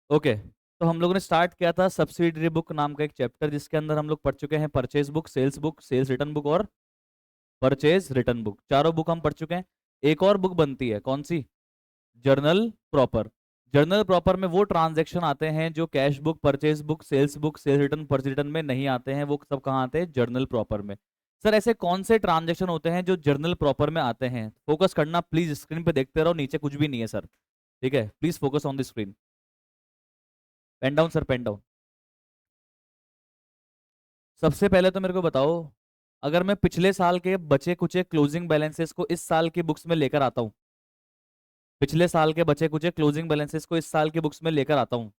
Okay, तो हम लोगों ने स्टार्ट किया था सब्सिडरी बुक नाम का एक चैप्टर, जिसके अंदर हम लोग पढ़ चुके हैं purchase book, sales return book और परचेज रिटर्न बुक। चारों बुक हम पढ़ चुके हैं। एक और बुक बनती है, कौन सी? Journal proper. जर्नल प्रॉपर में वो ट्रांजैक्शन आते हैं जो cash book, purchase book, sales return, purchase return में नहीं आते हैं, वो सब कहाँ आते हैं? जर्नल प्रॉपर में। सर ऐसे कौन से ट्रांजैक्शन होते हैं जो जर्नल प्रॉपर में आते हैं? फोकस करना प्लीज, स्क्रीन पे देखते रहो, नीचे कुछ भी नहीं है सर, ठीक है? Please focus on the screen. Pen down sir, pen down. सबसे पहले तो मेरे को बताओ, अगर मैं पिछले साल के बचे कुचे क्लोजिंग बैलेंसेस को इस साल की बुक्स में लेकर आता हूं, पिछले साल के बचे कुचे क्लोजिंग बैलेंसेस को इस साल की बुक्स में लेकर आता हूं,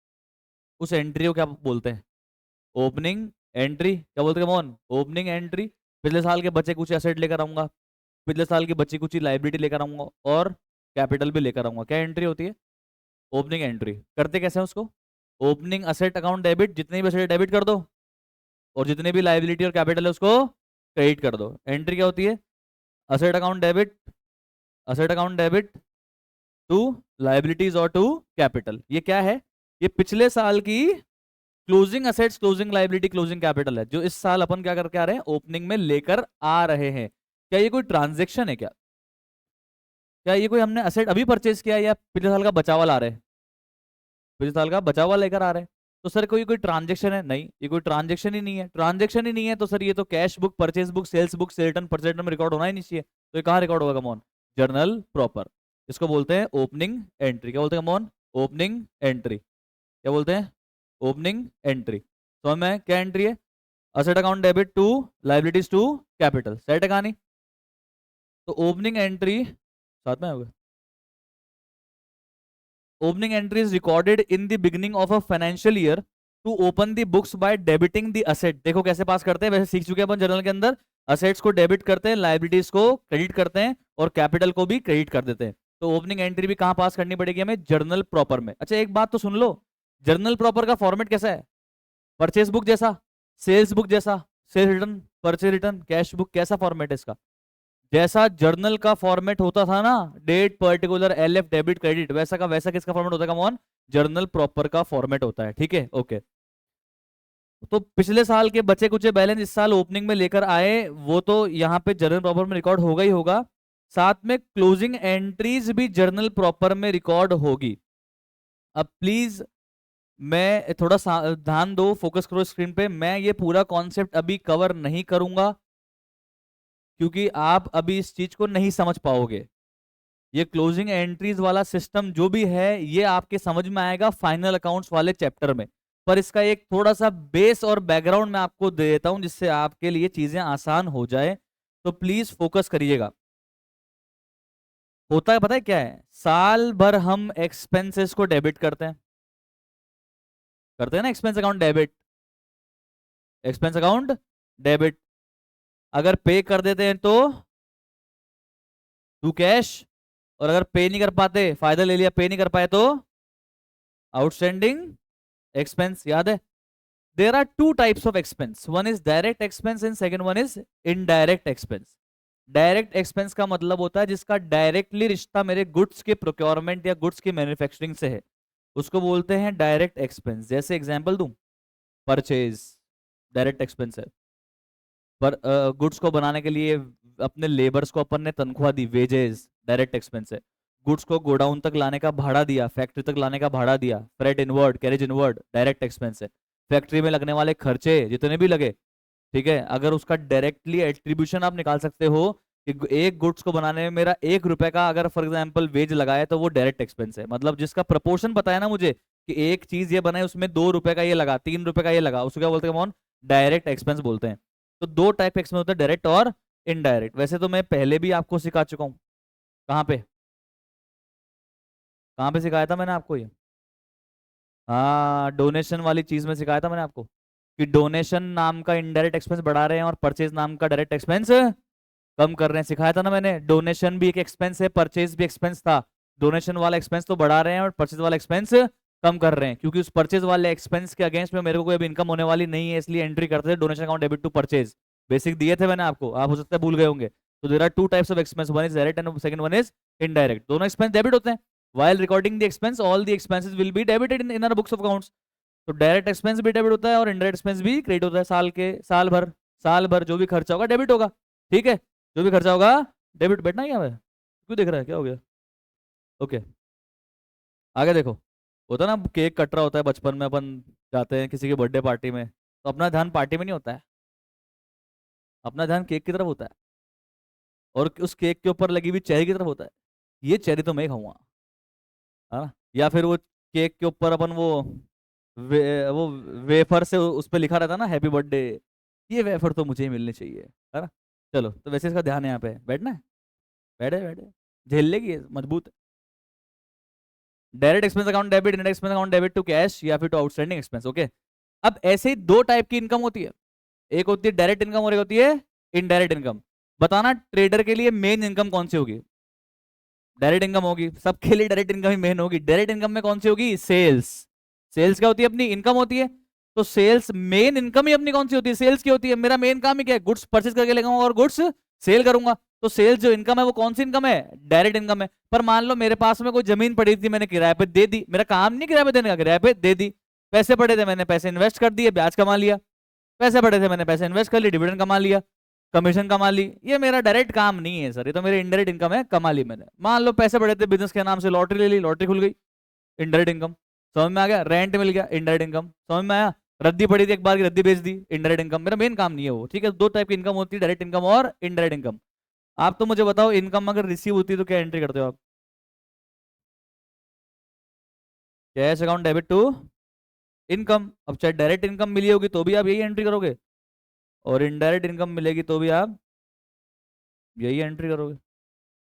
उस एंट्री को क्या बोलते हैं? Opening entry. क्या बोलते हैं मोहन? Opening entry. पिछले साल के बचे कुछ एसेट लेकर आऊंगा, पिछले साल की बची कुछ लाइबिलिटी लेकर आऊंगा और कैपिटल भी लेकर आऊंगा, क्या एंट्री होती है? Opening entry. करते कैसे हैं उसको? ओपनिंग असेट अकाउंट डेबिट, जितने भी असेट डेबिट कर दो और जितने भी लाइबिलिटी और कैपिटल है उसको क्रेडिट कर दो। एंट्री क्या होती है? Asset account debit, asset account debit to liabilities और टू कैपिटल। ये क्या है? ये पिछले साल की closing assets, closing liability, closing capital है, जो इस साल अपन क्या करके आ रहे हैं? ओपनिंग में लेकर आ रहे हैं। क्या ये कोई ट्रांजेक्शन है क्या? क्या ये कोई हमने असेट अभी परचेज किया है या पिछले साल का बचा हुआ ला रहे हैं? पिछले साल का बचा हुआ लेकर आ रहे हैं। तो सर कोई कोई ट्रांजेक्शन है? नहीं, ये कोई ट्रांजेक्शन ही नहीं है। ट्रांजेक्शन ही नहीं है तो सर ये तो cash book, purchase book, sales book, sale return, purchase return में रिकॉर्ड होना ही नहीं चाहिए। तो ये कहाँ रिकॉर्ड होगा कमॉन? Journal proper. इसको बोलते हैं ओपनिंग एंट्री। क्या बोलते हैं कमॉन? Opening entry. क्या बोलते हैं? Opening entry. तो मैं क्या एंट्री है? Asset account debit to liabilities to capital. Set है कहानी? तो ओपनिंग एंट्री साथ में होगा। Opening entry is recorded in the beginning of a financial year to open the books by debiting the asset. देखो कैसे पास करते हैं, वैसे सीख चुके हैं अपन जर्नल के अंदर। असेट्स को डेबिट करते हैं, लाइबिलिटीज को क्रेडिट करते हैं और कैपिटल को भी क्रेडिट कर देते हैं। तो ओपनिंग एंट्री भी कहां पास करनी पड़ेगी हमें? जर्नल प्रॉपर में। अच्छा एक बात तो सुन लो, जर्नल प्रॉपर का फॉर्मेट कैसा है? परचेस बुक जैसा, सेल्स बुक जैसा, sales return, purchase return, cash book, कैसा फॉर्मेट है इसका? जैसा जर्नल का फॉर्मेट होता था ना, date particular L F debit credit, वैसा का वैसा किसका फॉर्मेट होता है? कमॉन, जर्नल प्रॉपर का फॉर्मेट होता है, ठीक है? ओके। तो पिछले साल के बचे कुचे बैलेंस इस साल ओपनिंग में लेकर आए, वो तो यहाँ पे जर्नल प्रॉपर में रिकॉर्ड होगा ही होगा। साथ में क्लोजिंग एंट्रीज भी जर्नल प्रॉपर में रिकॉर्ड होगी। अब प्लीज मैं थोड़ा ध्यान दो, फोकस करो स्क्रीन पे। मैं ये पूरा कॉन्सेप्ट अभी कवर नहीं करूंगा क्योंकि आप अभी इस चीज को नहीं समझ पाओगे। ये क्लोजिंग एंट्रीज वाला सिस्टम जो भी है ये आपके समझ में आएगा फाइनल अकाउंट्स वाले चैप्टर में। पर इसका एक थोड़ा सा बेस और बैकग्राउंड मैं आपको दे देता हूं जिससे आपके लिए चीजें आसान हो जाए। तो प्लीज फोकस करिएगा। होता है पता है क्या है? साल भर हम एक्सपेंसेस को डेबिट करते हैं ना, expense account debit, expense account debit. अगर पे कर देते हैं तो टू कैश, और अगर पे नहीं कर पाते, फायदा ले लिया, पे नहीं कर पाए तो आउटस्टैंडिंग एक्सपेंस। याद है? there are two types of expense, one is direct expense and second one is indirect expense। Direct expense का मतलब होता है जिसका डायरेक्टली रिश्ता मेरे गुड्स के प्रोक्योरमेंट या गुड्स की मैन्युफैक्चरिंग से है, उसको बोलते हैं डायरेक्ट एक्सपेंस। जैसे एग्जांपल दूं, परचेज डायरेक्ट एक्सपेंस है। पर गुड्स को बनाने के लिए अपने लेबर्स को अपन ने तनख्वाह दी, वेजेस, डायरेक्ट एक्सपेंस है। गुड्स को गोडाउन तक लाने का भाड़ा दिया, फैक्ट्री तक लाने का भाड़ा दिया, freight inward, carriage inward, direct expense है। फैक्ट्री में लगने वाले खर्चे जितने भी लगे, ठीक है, अगर उसका डायरेक्टली एट्रीब्यूशन आप निकाल सकते हो कि एक गुड्स को बनाने में मेरा 1 रुपए का अगर फॉर एग्जाम्पल वेज लगाया तो वो डायरेक्ट एक्सपेंस है। मतलब जिसका प्रपोर्शन पता है ना मुझे कि एक चीज ये बनाए उसमें 2 रुपए का ये लगा, 3 रुपए का ये लगा, उसको क्या बोलते हैं कौन? डायरेक्ट एक्सपेंस बोलते हैं। तो दो टाइप एक्सपेंस होते हैं, डायरेक्ट और इनडायरेक्ट। वैसे तो मैं पहले भी आपको सिखा चुका हूँ। कहाँ पे? कहाँ पे सिखाया था मैंने आपको ये? हाँ, डोनेशन वाली चीज में सिखाया था मैंने आपको कि डोनेशन नाम का इनडायरेक्ट एक्सपेंस बढ़ा रहे हैं और परचेज नाम का डायरेक्ट एक्सपेंस कम कर रहे हैं। सिखाया था ना मैंने, डोनेशन भी एक एक्सपेंस है, परचेज भी एक्सपेंस था। डोनेशन वाला एक्सपेंस तो बढ़ा रहे हैं और परचेज वाला एक्सपेंस कम कर रहे हैं, क्योंकि उस परचेज वाले एक्सपेंस के अगेंस्ट में मेरे को कोई अभी इनकम होने वाली नहीं है, इसलिए एंट्री करते थे donation account debit to purchase. Basic दिए थे मैंने आपको, आप हो सकता है भूल गए होंगे। तो there are two types of expense, one is direct and second one is indirect. दोनों एक्सपेंस डेबिट होते हैं, while recording the expense all the expenses will be debited in our books of accounts. तो direct expense भी debit होता है और indirect expense भी credit होता है। साल भर जो भी खर्चा होगा डेबिट होगा। ठीक है, जो भी खर्चा होगा डेबिट। बैठना ही है, क्यों देख रहा है, क्या हो गया? ओके, आगे देखो। होता है ना, केक कट रहा होता है, बचपन में अपन जाते हैं किसी की बर्थडे पार्टी में, तो अपना ध्यान पार्टी में नहीं होता है, अपना ध्यान केक की तरफ होता है, और उस केक के ऊपर लगी हुई चेरी की तरफ होता है। ये चेरी तो मैं ही खाऊंगा, है ना? या फिर वो केक के ऊपर अपन वो वेफर से उस पर लिखा रहता है ना हैप्पी बर्थडे, ये वेफर तो मुझे ही मिलनी चाहिए, है ना? चलो, तो वैसे इसका ध्यान है यहाँ पे, बैठना है, बैठे बैठे, झेल लेगी ये, मजबूत है। Direct expense account debit, indirect expense account debit to cash या फिर टू आउटस्टैंडिंग एक्सपेंस। ओके, अब ऐसे ही दो टाइप की इनकम होती है, एक होती है डायरेक्ट इनकम और एक होती है इनडायरेक्ट इनकम। बताना ट्रेडर के लिए मेन इनकम कौन सी होगी? डायरेक्ट इनकम होगी, सबके लिए डायरेक्ट इनकम ही मेन होगी। डायरेक्ट इनकम में कौन सी होगी? सेल्स। सेल्स क्या होती है? अपनी इनकम होती है। तो सेल्स मेन इनकम ही अपनी कौन सी होती है? सेल्स की होती है। मेरा मेन काम ही क्या है? गुड्स परचेज करके लेगा और गुड्स सेल करूंगा। तो सेल्स जो इनकम है वो कौन सी इनकम है? डायरेक्ट इनकम है। पर मान लो मेरे पास में कोई जमीन पड़ी थी, मैंने किराए पे दे दी, मेरा काम नहीं किराए पे देने का, किराए पे दे दी। पैसे पड़े थे, मैंने पैसे इन्वेस्ट कर दिए, ब्याज कमा लिया। पैसे पड़े थे, मैंने पैसे इन्वेस्ट कर लिए, डिविडेंड कमा लिया, कमीशन कमा ली। ये मेरा डायरेक्ट काम नहीं है सर, ये तो मेरी इनडायरेक्ट इनकम है, कमा ली मैंने। मान लो पैसे पड़े थे, बिजनेस के नाम से लॉटरी ले ली, लॉटरी खुल गई, इनडायरेक्ट इनकम। समझ में आ गया? रेंट मिल गया, इनडायरेक्ट इनकम। समझ में आया? रद्दी पड़ी थी एक बार की, रद्दी बेच दी, इनडायरेक्ट इनकम। मेरा मेन काम नहीं है वो। ठीक है, दो टाइप की इनकम होती है, डायरेक्ट इनकम और इनडायरेक्ट इनकम। आप तो मुझे बताओ, इनकम अगर रिसीव होती है तो क्या एंट्री करते हो आप? Cash account debit to income. अब चाहे डायरेक्ट इनकम मिली होगी तो भी आप यही एंट्री करोगे, और इनडायरेक्ट इनकम मिलेगी तो भी आप यही एंट्री करोगे।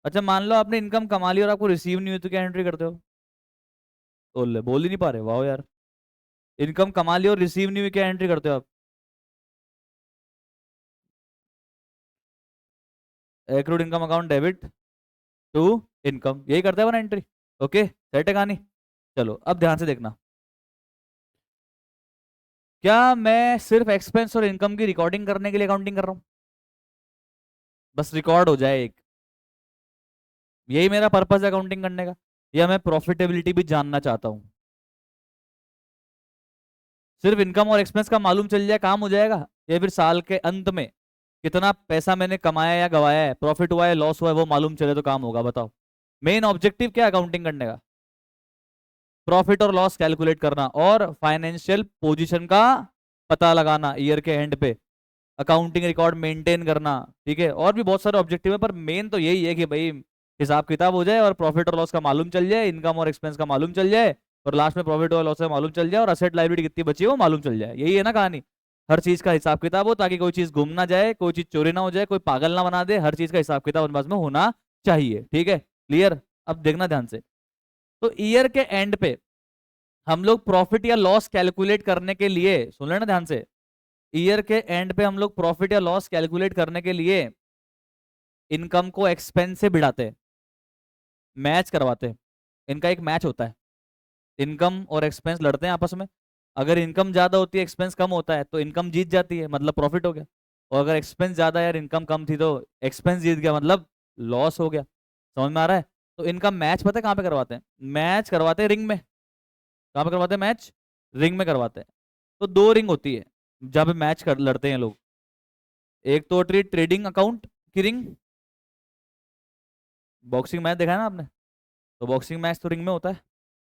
अच्छा, मान लो आपने इनकम कमा ली और आपको रिसीव नहीं हुई तो क्या एंट्री करते हो? बोल ही नहीं पा रहे, वाह यार। इनकम कमा ली और रिसीव नहीं हुई, क्या एंट्री करते हो आप? Accrued income account debit to income, यही करते हैं ना एंट्री। ओके, सेट है कहानी। चलो अब ध्यान से देखना। क्या मैं सिर्फ एक्सपेंस और इनकम की रिकॉर्डिंग करने के लिए अकाउंटिंग कर रहा हूं? बस रिकॉर्ड हो जाए एक, यही मेरा पर्पस है अकाउंटिंग करने का? या मैं प्रॉफिटेबिलिटी भी जानना चाहता हूं? सिर्फ इनकम और एक्सपेंस का मालूम चल जाए काम हो जाएगा, या फिर साल के अंत में कितना पैसा मैंने कमाया या गवाया है, प्रॉफिट हुआ है लॉस हुआ है, वो मालूम चले तो काम होगा? बताओ, मेन ऑब्जेक्टिव क्या है अकाउंटिंग करने का? प्रॉफिट और लॉस कैलकुलेट करना और फाइनेंशियल पोजीशन का पता लगाना ईयर के एंड पे, अकाउंटिंग रिकॉर्ड मेंटेन करना। ठीक है, और भी बहुत सारे ऑब्जेक्टिव है, पर मेन तो यही है कि भाई हिसाब किताब हो जाए और प्रॉफिट और लॉस का मालूम चल जाए, इनकम और एक्सपेंस का मालूम चल जाए, और लास्ट में प्रॉफिट और लॉस का मालूम चल जाए, और असेट लायबिलिटी कितनी बची है वो मालूम चल जाए। यही है ना कहानी? हर चीज का हिसाब किताब हो, ताकि कोई चीज गुम ना जाए, कोई चीज चोरी ना हो जाए, कोई पागल ना बना दे, हर चीज का हिसाब किताब अपने पास में होना चाहिए। ठीक है, क्लियर? अब देखना ध्यान से। तो ईयर के एंड पे हम लोग प्रॉफिट या लॉस कैलकुलेट करने के लिए, सुन लेना ध्यान से, ईयर के एंड पे हम लोग प्रॉफिट या लॉस कैलकुलेट करने के लिए इनकम को एक्सपेंस से भिड़ाते हैं, मैच करवाते हैं। इनका एक मैच होता है, इनकम और एक्सपेंस लड़ते हैं आपस में। अगर इनकम ज्यादा होती है, एक्सपेंस कम होता है, तो इनकम जीत जाती है, मतलब प्रॉफिट हो गया। और अगर एक्सपेंस ज्यादा है यार, इनकम कम थी, तो एक्सपेंस जीत गया, मतलब लॉस हो गया। समझ में आ रहा है? तो इनका मैच पता है कहाँ पे करवाते हैं? मैच करवाते हैं रिंग में। कहाँ पे करवाते हैं मैच? रिंग में करवाते हैं। तो दो रिंग होती है जहाँ पे मैच कर लड़ते हैं लोग। एक तो होती है ट्रेडिंग अकाउंट की रिंग, बॉक्सिंग मैच देखा है ना आपने? तो बॉक्सिंग मैच तो रिंग में होता है।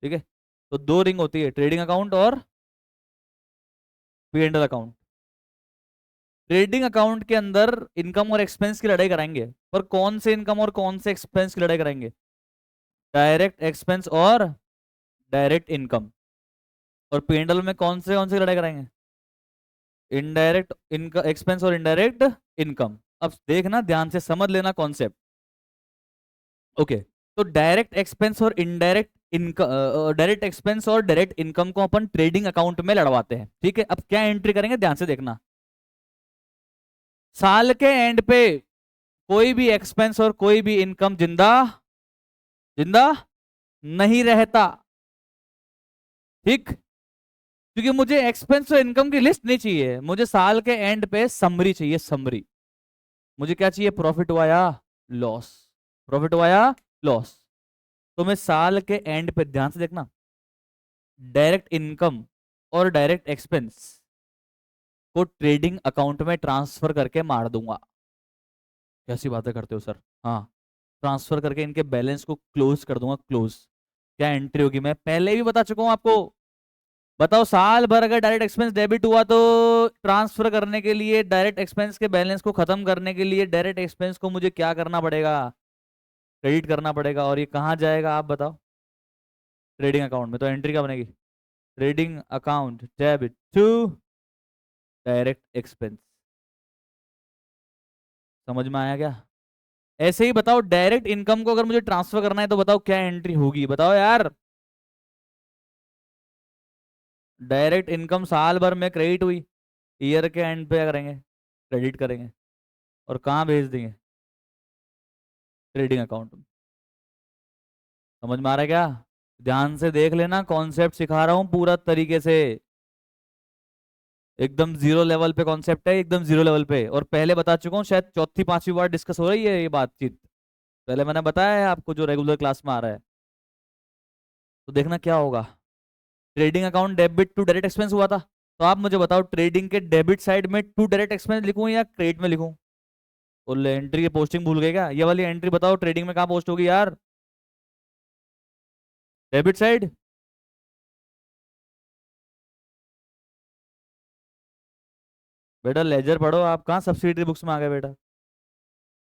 ठीक है, तो दो रिंग होती है, ट्रेडिंग अकाउंट और P and L account. Trading account के अंदर इनकम और एक्सपेंस की लड़ाई कराएंगे, पर कौन से इनकम और कौन से एक्सपेंस की लड़ाई कराएंगे? डायरेक्ट एक्सपेंस और डायरेक्ट इनकम। और पी एंड एल में कौन से लड़ाई कराएंगे? इनडायरेक्ट इनकम एक्सपेंस और इनडायरेक्ट इनकम। अब देखना ध्यान से, समझ लेना कॉन्सेप्ट। ओके, तो डायरेक्ट एक्सपेंस और इनडायरेक्ट इनकम, डायरेक्ट एक्सपेंस और डायरेक्ट इनकम को अपन ट्रेडिंग अकाउंट में लड़वाते हैं। ठीक है, अब क्या एंट्री करेंगे ध्यान से देखना। साल के एंड पे कोई भी एक्सपेंस और कोई भी इनकम जिंदा जिंदा नहीं रहता। ठीक, क्योंकि मुझे एक्सपेंस और इनकम की लिस्ट नहीं चाहिए, मुझे साल के एंड पे समरी चाहिए, समरी। मुझे क्या चाहिए? प्रॉफिट हुआ या लॉस, प्रॉफिट हुआ या लॉस। तो मैं साल के एंड पे, ध्यान से देखना, डायरेक्ट इनकम और डायरेक्ट एक्सपेंस को ट्रेडिंग अकाउंट में ट्रांसफर करके मार दूंगा। कैसी बातें करते हो सर? हाँ, ट्रांसफर करके इनके बैलेंस को क्लोज कर दूंगा, क्लोज। क्या एंट्री होगी? मैं पहले भी बता चुका हूं आपको। बताओ, साल भर अगर डायरेक्ट एक्सपेंस डेबिट हुआ तो ट्रांसफर करने के लिए, डायरेक्ट एक्सपेंस के बैलेंस को खत्म करने के लिए डायरेक्ट एक्सपेंस को मुझे क्या करना पड़ेगा? क्रेडिट करना पड़ेगा। और ये कहाँ जाएगा आप बताओ? ट्रेडिंग अकाउंट में। तो एंट्री क्या बनेगी? Trading account debit to direct expense. समझ में आया क्या? ऐसे ही बताओ, डायरेक्ट इनकम को अगर मुझे ट्रांसफर करना है तो बताओ क्या एंट्री होगी? बताओ यार। डायरेक्ट इनकम साल भर में क्रेडिट हुई, ईयर के एंड पे करेंगे, क्रेडिट करेंगे। और कहाँ भेज देंगे? ट्रेडिंग अकाउंट में। समझ में आ रहा है क्या? ध्यान से देख लेना, कॉन्सेप्ट सिखा रहा हूं पूरा तरीके से। एकदम जीरो लेवल पे कॉन्सेप्ट है, एकदम जीरो लेवल पे। और पहले बता चुका हूँ, शायद चौथी पांचवी बार डिस्कस हो रही है ये बातचीत। पहले मैंने बताया है आपको, जो रेगुलर क्लास में आ रहा है। तो देखना क्या होगा। Trading account debit to direct expense हुआ था, तो आप मुझे बताओ, ट्रेडिंग के डेबिट साइड में टू डायरेक्ट एक्सपेंस लिखूं या क्रेडिट में लिखूं? और एंट्री की पोस्टिंग भूल गए क्या? ये वाली एंट्री बताओ, ट्रेडिंग में कहाँ पोस्ट होगी यार? Debit side. बेटा लेजर पढ़ो, आप कहाँ सब्सिडरी बुक्स में आ गए बेटा?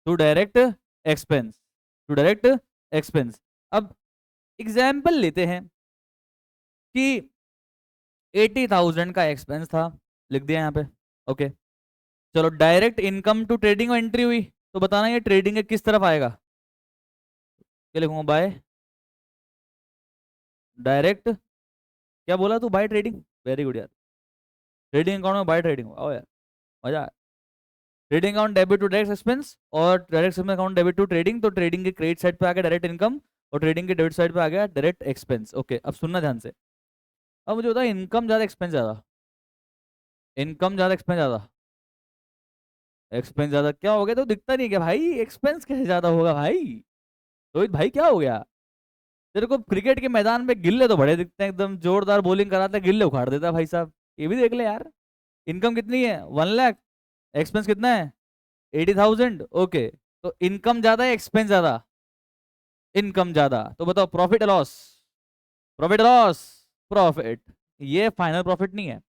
To direct expense, to direct expense. अब एग्जाम्पल लेते हैं कि 80,000 का एक्सपेंस था, लिख दिया यहाँ पे। ओके, चलो direct income to trading entry हुई, तो बताना ये ट्रेडिंग के किस तरफ आएगा? क्या लिखूंगा? By direct. क्या बोला तू? By trading. वेरी गुड यार। ट्रेडिंग अकाउंट में बाय ट्रेडिंग, आओ यार, मजा आया। Trading account debit to direct expense और direct account debit to trading, तो ट्रेडिंग के क्रेडिट साइड पे आ गया डायरेक्ट इनकम, और ट्रेडिंग के डेबिट साइड पे आ गया डायरेक्ट एक्सपेंस। ओके, अब सुनना ध्यान से। अब मुझे बताओ, इनकम ज्यादा एक्सपेंस ज्यादा? इनकम ज्यादा एक्सपेंस ज्यादा? एक्सपेंस ज्यादा क्या हो गया? तो दिखता नहीं क्या भाई? एक्सपेंस कैसे ज्यादा होगा भाई? रोहित भाई क्या हो गया? तेरे को क्रिकेट के मैदान में गिल्ले तो बड़े दिखते हैं, एकदम जोरदार बॉलिंग कराते हैं, गिल्ले उखाड़ देता है भाई साहब। ये भी देख ले यार। इनकम कितनी है? 1 लाख। एक्सपेंस कितना है? 80,000। ओके, तो इनकम ज्यादा है एक्सपेंस ज्यादा? इनकम ज्यादा। तो बताओ profit loss? Profit loss? Profit. ये फाइनल प्रॉफिट नहीं है,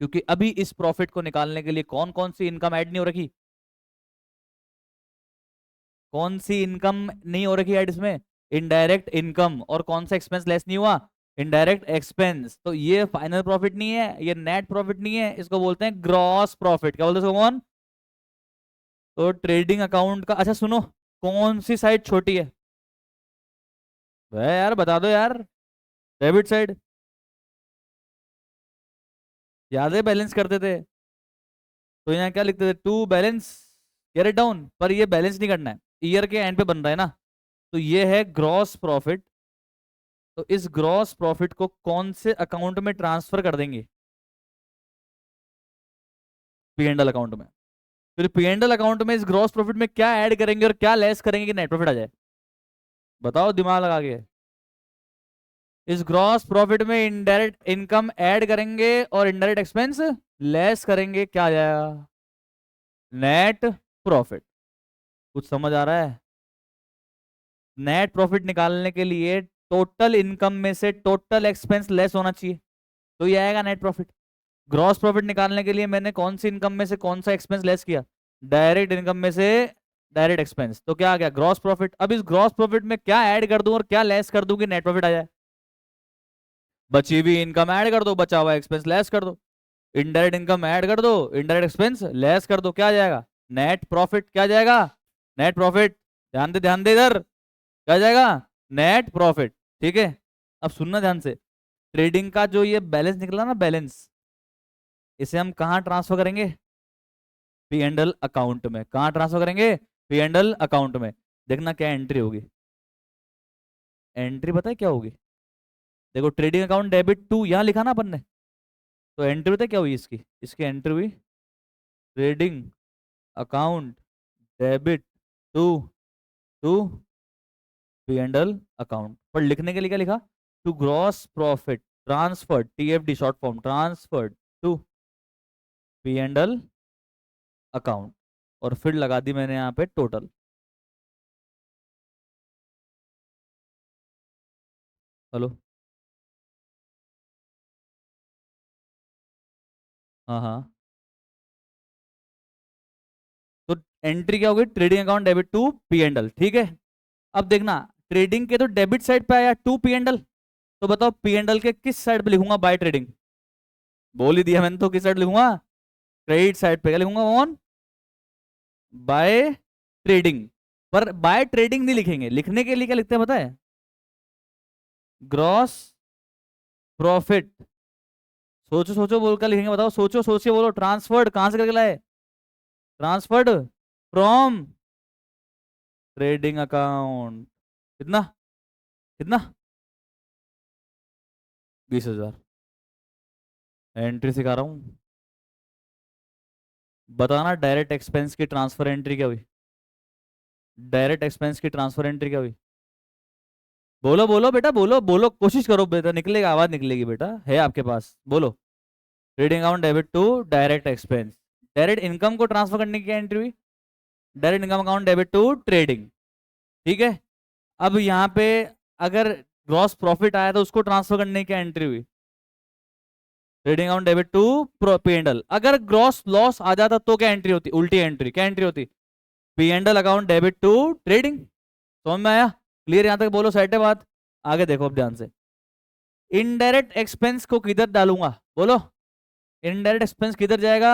क्योंकि अभी इस प्रॉफिट को निकालने के लिए कौन कौन सी इनकम ऐड नहीं हो रखी? कौन सी इनकम नहीं हो रखी ऐड इसमें? Indirect income. और कौन सा एक्सपेंस लेस नहीं हुआ? Indirect expense. तो ये फाइनल प्रॉफिट नहीं है, ये नेट प्रॉफिट नहीं है, इसको बोलते हैं ग्रॉस प्रॉफिट। क्या बोलते हैं इसको कौन? तो ट्रेडिंग अकाउंट का, अच्छा सुनो, कौन सी साइड छोटी है? वह यार बता दो यार। Debit side. याद है बैलेंस करते थे, तो यहाँ क्या लिखते थे? To balance carry down. पर ये बैलेंस नहीं करना है, ईयर के एंड पे बन रहा है ना। तो ये है ग्रॉस प्रॉफिट। तो इस ग्रॉस प्रॉफिट को कौन से अकाउंट में ट्रांसफर कर देंगे? पी एंड एल अकाउंट में। फिर पी एंड एल अकाउंट में इस ग्रॉस प्रॉफिट में क्या ऐड करेंगे और क्या लेस करेंगे कि नेट प्रॉफिट आ जाए? बताओ दिमाग लगा के। इस ग्रॉस प्रॉफिट में इनडायरेक्ट इनकम ऐड करेंगे और इनडायरेक्ट एक्सपेंस लेस करेंगे, क्या आ जाएगा? Net profit. कुछ समझ आ रहा है? नेट प्रॉफिट निकालने के लिए टोटल इनकम में से टोटल एक्सपेंस लेस होना चाहिए, तो ये आएगा नेट प्रॉफिट। ग्रॉस प्रॉफिट निकालने के लिए मैंने कौन सी इनकम में से कौन सा एक्सपेंस लेस किया? डायरेक्ट इनकम में से डायरेक्ट एक्सपेंस, तो क्या आ गया? Gross profit. अब इस ग्रॉस प्रॉफिट में क्या ऐड कर दूं और क्या लेस कर दूं कि नेट प्रॉफिट आ जाए? बची हुई इनकम ऐड कर दो, बचा हुआ एक्सपेंस लेस कर दो। इनडायरेक्ट इनकम ऐड कर दो, इनडायरेक्ट एक्सपेंस लेस कर दो, क्या आ जाएगा? Net profit. क्या आ जाएगा? Net profit. ध्यान दे, ध्यान दे इधर। क्या आ जाएगा? Net profit. ठीक है, अब सुनना ध्यान से। ट्रेडिंग का जो ये बैलेंस निकला ना, बैलेंस, इसे हम कहाँ ट्रांसफर करेंगे? पी एंड एल अकाउंट में। कहाँ ट्रांसफर करेंगे? पी एंड एल अकाउंट में। देखना क्या एंट्री होगी। एंट्री पता है क्या होगी? देखो, ट्रेडिंग अकाउंट डेबिट टू यहाँ लिखा ना अपन ने, तो एंट्री पता है क्या हुई इसकी? इसकी एंट्री हुई trading account debit to to P and L account. पर लिखने के लिए क्या लिखा? To gross profit transferred, TFD short form, transferred to P and L account, और फिर लगा दी मैंने यहाँ पे टोटल। हेलो। हाँ हाँ। तो एंट्री क्या होगी? Trading account debit to P and L, ठीक है। अब देखना, ट्रेडिंग के तो डेबिट साइड पे आया टू पी एंड एल, तो बताओ पी एंड एल के किस साइड पे लिखूंगा बाय ट्रेडिंग? बोल ही दिया मैंने, तो किस साइड लिखूंगा? क्रेडिट साइड पे क्या लिखूंगा ऑन? By trading. पर बाय ट्रेडिंग नहीं लिखेंगे, लिखने के लिए क्या लिखते हैं पता है? Gross profit. सोचो सोचो, बोल कर लिखेंगे बताओ, सोचो सोच के बोलो। ट्रांसफर्ड कहां से करके लाए? Transferred from trading account. कितना? कितना? 20,000। एंट्री सिखा रहा हूं। बताना डायरेक्ट एक्सपेंस की ट्रांसफर एंट्री क्या हुई? डायरेक्ट एक्सपेंस की ट्रांसफर एंट्री क्या हुई? बोलो बोलो बेटा, बोलो बोलो, कोशिश करो बेटा, निकलेगा, आवाज निकलेगी बेटा, है आपके पास, बोलो। Trading account debit to direct expense. Direct income को ट्रांसफर करने की एंट्री हुई, direct income account debit to trading, ठीक है। अब यहाँ पे अगर ग्रॉस प्रॉफिट आया तो उसको ट्रांसफर करने की एंट्री हुई, trading account debit to P and L. अगर ग्रॉस लॉस आ जाता तो क्या एंट्री होती? उल्टी एंट्री, क्या एंट्री होती? P and L account debit to trading. समझ में आया? क्लियर यहां तक? बोलो सेट है बात? आगे देखो अब ध्यान से। इनडायरेक्ट एक्सपेंस को किधर डालूंगा? बोलो। इनडायरेक्ट एक्सपेंस किधर जाएगा?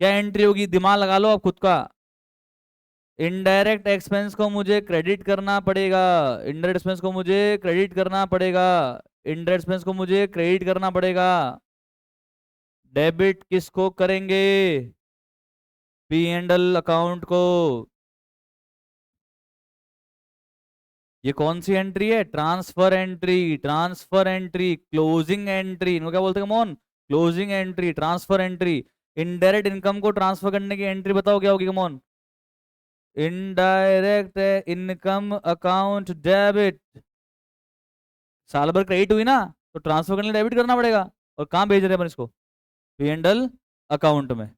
क्या एंट्री होगी? दिमाग लगा लो अब खुद का। इनडायरेक्ट एक्सपेंस को मुझे क्रेडिट करना पड़ेगा, इनडायरेक्ट एक्सपेंस को मुझे क्रेडिट करना पड़ेगा, इनडायरेक्ट एक्सपेंस को मुझे क्रेडिट करना पड़ेगा। डेबिट किसको करेंगे? पी एंड एल अकाउंट को। ये कौन सी एंट्री है? Transfer entry, transfer entry, closing entry, इनको क्या बोलते हैं come on? Closing entry, transfer entry. Indirect income को ट्रांसफर करने की एंट्री बताओ क्या होगी come on? Indirect income account debit. साल भर क्रेडिट हुई ना, तो ट्रांसफर करने डेबिट करना पड़ेगा। और कहाँ भेज रहे हैं अपन इसको? पी एंड एल अकाउंट में।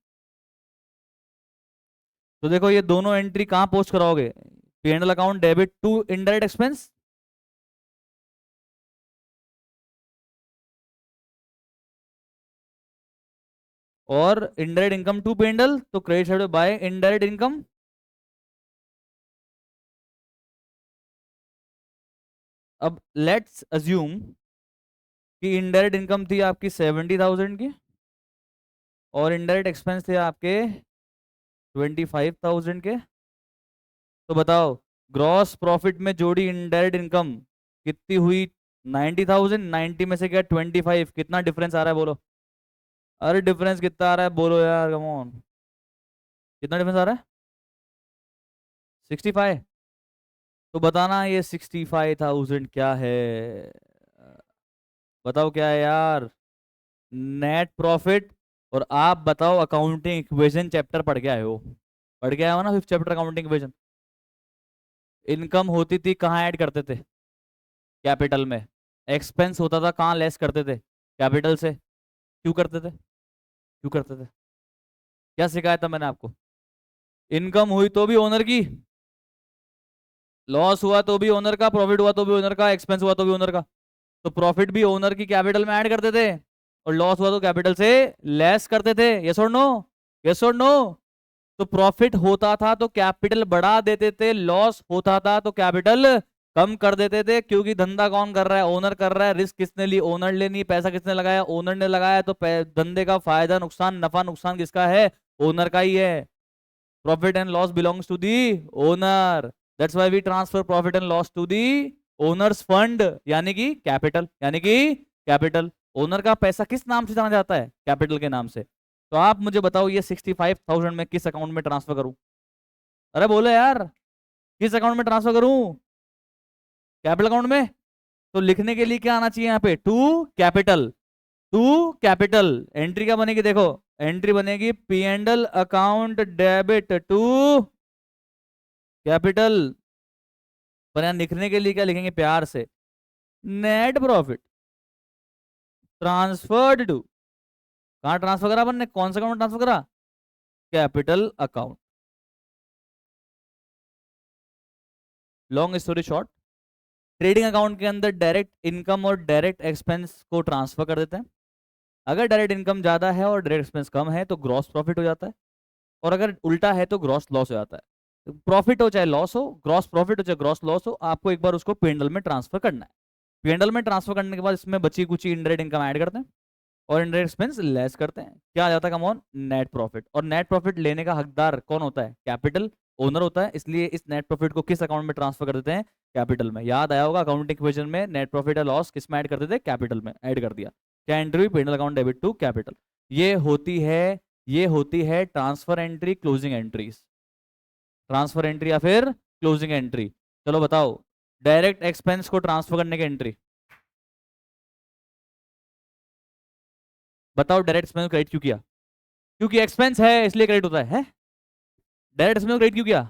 तो देखो ये दोनों एंट्री कहाँ पोस्ट कराओगे? P and L account debit to indirect expense, और indirect income to P and L, तो credit side by indirect income. अब लेट्स अज्यूम कि इनडायरेक्ट इनकम थी आपकी 70,000 की, और इनडायरेक्ट एक्सपेंस थे आपके 25,000 के। तो बताओ, ग्रॉस प्रॉफिट में जोड़ी इनडायरेक्ट इनकम कितनी हुई? 90,000। 90 में से क्या 25, कितना डिफरेंस आ रहा है बोलो? अरे डिफरेंस कितना आ रहा है बोलो यार, कम ऑन। कितना डिफरेंस आ रहा है? 65। तो बताना ये 65,000 क्या है? बताओ क्या है यार? Net profit. और आप बताओ, अकाउंटिंग इक्वेशन चैप्टर पढ़ के आए हो? पढ़ के आए हो ना 5th chapter accounting equation? Income होती थी कहाँ ऐड करते थे? कैपिटल में। एक्सपेंस होता था कहाँ लेस करते थे? कैपिटल से। क्यों करते थे? क्यों करते थे? क्या सिखाया था मैंने आपको? इनकम हुई तो भी ओनर की, लॉस हुआ तो भी ओनर का, प्रॉफिट हुआ तो भी ओनर का, एक्सपेंस हुआ तो भी ओनर का। तो प्रॉफिट भी ओनर की कैपिटल में ऐड करते थे, और लॉस हुआ तो कैपिटल से लेस करते थे। यस और नो? यस और नो? तो प्रॉफिट होता था तो कैपिटल बढ़ा देते थे, लॉस होता था तो कैपिटल कम कर देते थे। क्योंकि धंधा कौन कर रहा है? ओनर कर रहा है। रिस्क किसने ली? ओनर लेनी। पैसा किसने लगाया? ओनर ने लगाया। तो धंधे का फायदा नुकसान, नफा नुकसान किसका है? ओनर का ही है। Profit and loss belongs to the owner. That's why we transfer profit and loss to the owner's fund, यानी कि कैपिटल, यानी कि कैपिटल। ओनर का पैसा किस नाम से जाना जाता है? कैपिटल के नाम से। तो आप मुझे बताओ, ये 65,000 में किस अकाउंट में ट्रांसफर करूं? अरे बोलो यार, किस अकाउंट में ट्रांसफर करूं? कैपिटल अकाउंट में। तो लिखने के लिए क्या आना चाहिए यहाँ पे? To capital. To capital. Entry क्या बनेगी देखो? एंट्री बनेगी P and L account debit to capital. पर यहाँ लिखने के लिए क्या लिखेंगे प्यार से, नेट प्रॉफिट ट्रांसफर्ड टू, कहाँ ट्रांसफर करा अपन ने, कौन सा अकाउंट ट्रांसफर करा, capital account. Long story short, trading account के अंदर डायरेक्ट इनकम और डायरेक्ट एक्सपेंस को ट्रांसफर कर देते हैं। अगर डायरेक्ट इनकम ज्यादा है और डायरेक्ट एक्सपेंस कम है तो ग्रॉस प्रॉफिट हो जाता है, और अगर उल्टा है तो ग्रॉस लॉस हो जाता है। प्रॉफिट हो चाहे लॉस हो, ग्रॉस प्रॉफिट हो चाहे ग्रॉस लॉस हो, आपको एक बार उसको P&L में ट्रांसफर करना है। P&L में ट्रांसफर करने के बाद इसमें बची कुछ इनडायरेक्ट इनकम ऐड करते हैं और इनडायरेक्ट एक्सपेंस लेस करते हैं, क्या आ जाता है कमॉन, नेट प्रॉफिट। और नेट प्रॉफिट लेने का हकदार कौन होता है, कैपिटल ओनर होता है। इसलिए इस नेट प्रॉफिट को किस अकाउंट में ट्रांसफर कर देते हैं, कैपिटल में। याद आया होगा अकाउंटिंग इक्वेशन में नेट प्रॉफिट या लॉस किस में ऐड कर देते हैं, कैपिटल में ऐड कर दिया। क्या entry, P&L account debit to capital. ये होती है ये होती है transfer entry, closing entries, transfer entry या फिर क्लोजिंग एंट्री। चलो बताओ, डायरेक्ट एक्सपेंस को ट्रांसफर करने की एंट्री बताओ, डायरेक्ट एक्सपेंस क्रेडिट क्यों किया, क्योंकि एक्सपेंस है इसलिए क्रेडिट होता है? डायरेक्ट एक्सपेंस क्रेडिट क्यों किया,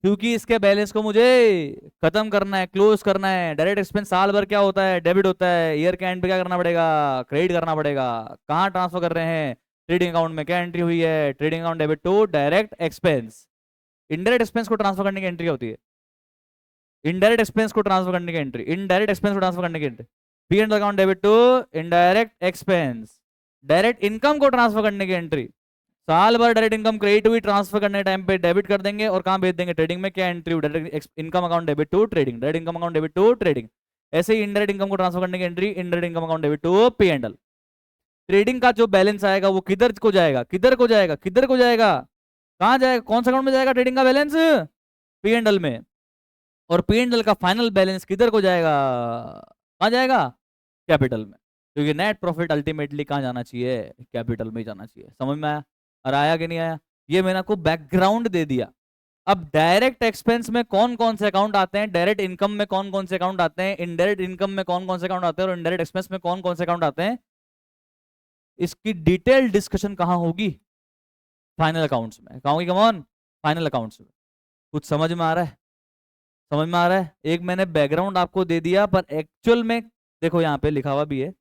क्योंकि इसके बैलेंस को मुझे खत्म करना है, क्लोज करना है। डायरेक्ट एक्सपेंस साल भर क्या होता है, डेबिट होता है, ईयर के एंड पे क्या करना पड़ेगा, क्रेडिट करना पड़ेगा। कहाँ ट्रांसफर कर रहे हैं, ट्रेडिंग अकाउंट में। क्या एंट्री हुई है, trading account debit to direct expense. Indirect expense को ट्रांसफर करने की एंट्री होती है, इनडायरेक्ट एक्सपेंस को ट्रांसफर करने की एंट्री, इनडायरेक्ट एक्सपेंस को ट्रांसफर करने की entry. P&L account debit to indirect expense. Direct income को ट्रांसफर करने की एंट्री, साल भर डायरेक्ट इनकम क्रेडिट हुई, ट्रांसफर करने टाइम पे डेबिट कर देंगे और कहां भेज देंगे, ट्रेडिंग में। क्या एंट्री हुई, direct income account debit to trading, direct income account debit to trading. ऐसे ही इनडायरेक्ट इनकम को ट्रांसफर करने की entry, indirect income account debit to P&L। Trading का जो बैलेंस आएगा वो किधर को जाएगा, किधर को जाएगा, किधर को जाएगा, कहां जाएगा, कौन सा अकाउंट में जाएगा, ट्रेडिंग का बैलेंस P&L में। और P&L का फाइनल बैलेंस किधर को जाएगा, कहां जाएगा, कैपिटल में। क्योंकि नेट प्रॉफिट अल्टीमेटली कहां जाना चाहिए, कैपिटल में ही जाना चाहिए। समझ में आया, और आया कि नहीं आया, ये मैंने आपको बैकग्राउंड दे दिया। अब डायरेक्ट एक्सपेंस में कौन कौन से अकाउंट आते हैं, डायरेक्ट इनकम में कौन कौन से अकाउंट आते हैं, इनडायरेक्ट इनकम में कौन कौन से अकाउंट आते हैं, और इनडायरेक्ट एक्सपेंस में कौन कौन से अकाउंट आते हैं, इसकी डिटेल डिस्कशन कहां होगी, फाइनल अकाउंट्स में। कहां होगी, कमॉन, फाइनल अकाउंट्स में। कुछ समझ में आ रहा है, समझ में आ रहा है। एक मैंने बैकग्राउंड आपको दे दिया, पर एक्चुअल में देखो यहाँ पे लिखा हुआ भी है,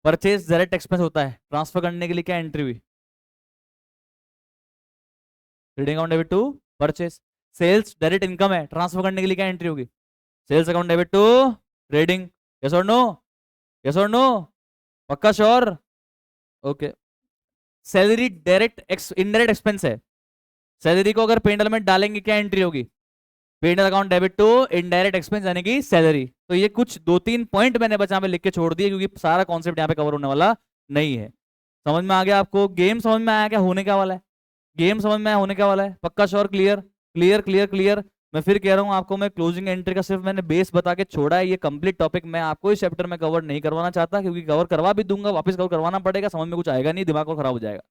परचेज डायरेक्ट एक्सपेंस होता है, ट्रांसफर करने के लिए क्या एंट्री हुई, trading account debit to purchase. Sales direct income है, ट्रांसफर करने के लिए क्या एंट्री होगी, sales account debit to trading. Yes और नो, यस और नो, पक्का sure, okay. Salary direct indirect expense है, सैलरी को अगर P&L में डालेंगे क्या एंट्री होगी, P&L account debit to indirect expense यानी कि सैलरी। तो ये कुछ दो तीन पॉइंट मैंने बस यहाँ पे लिख के छोड़ दिए, क्योंकि सारा कॉन्सेप्ट यहाँ पे कवर होने वाला नहीं है। समझ में आ गया आपको, गेम समझ में आया क्या होने क्या वाला है, गेम समझ में आया होने क्या वाला है, पक्का sure, clear clear clear clear. मैं फिर कह रहा हूँ आपको, मैं क्लोजिंग एंट्री का सिर्फ मैंने बेस बता के छोड़ा है, ये कंप्लीट टॉपिक मैं आपको इस चैप्टर में कवर नहीं करवाना चाहता, क्योंकि कवर करवा भी दूंगा वापस कवर करवाना पड़ेगा, समझ में कुछ आएगा नहीं, दिमाग को खराब हो जाएगा,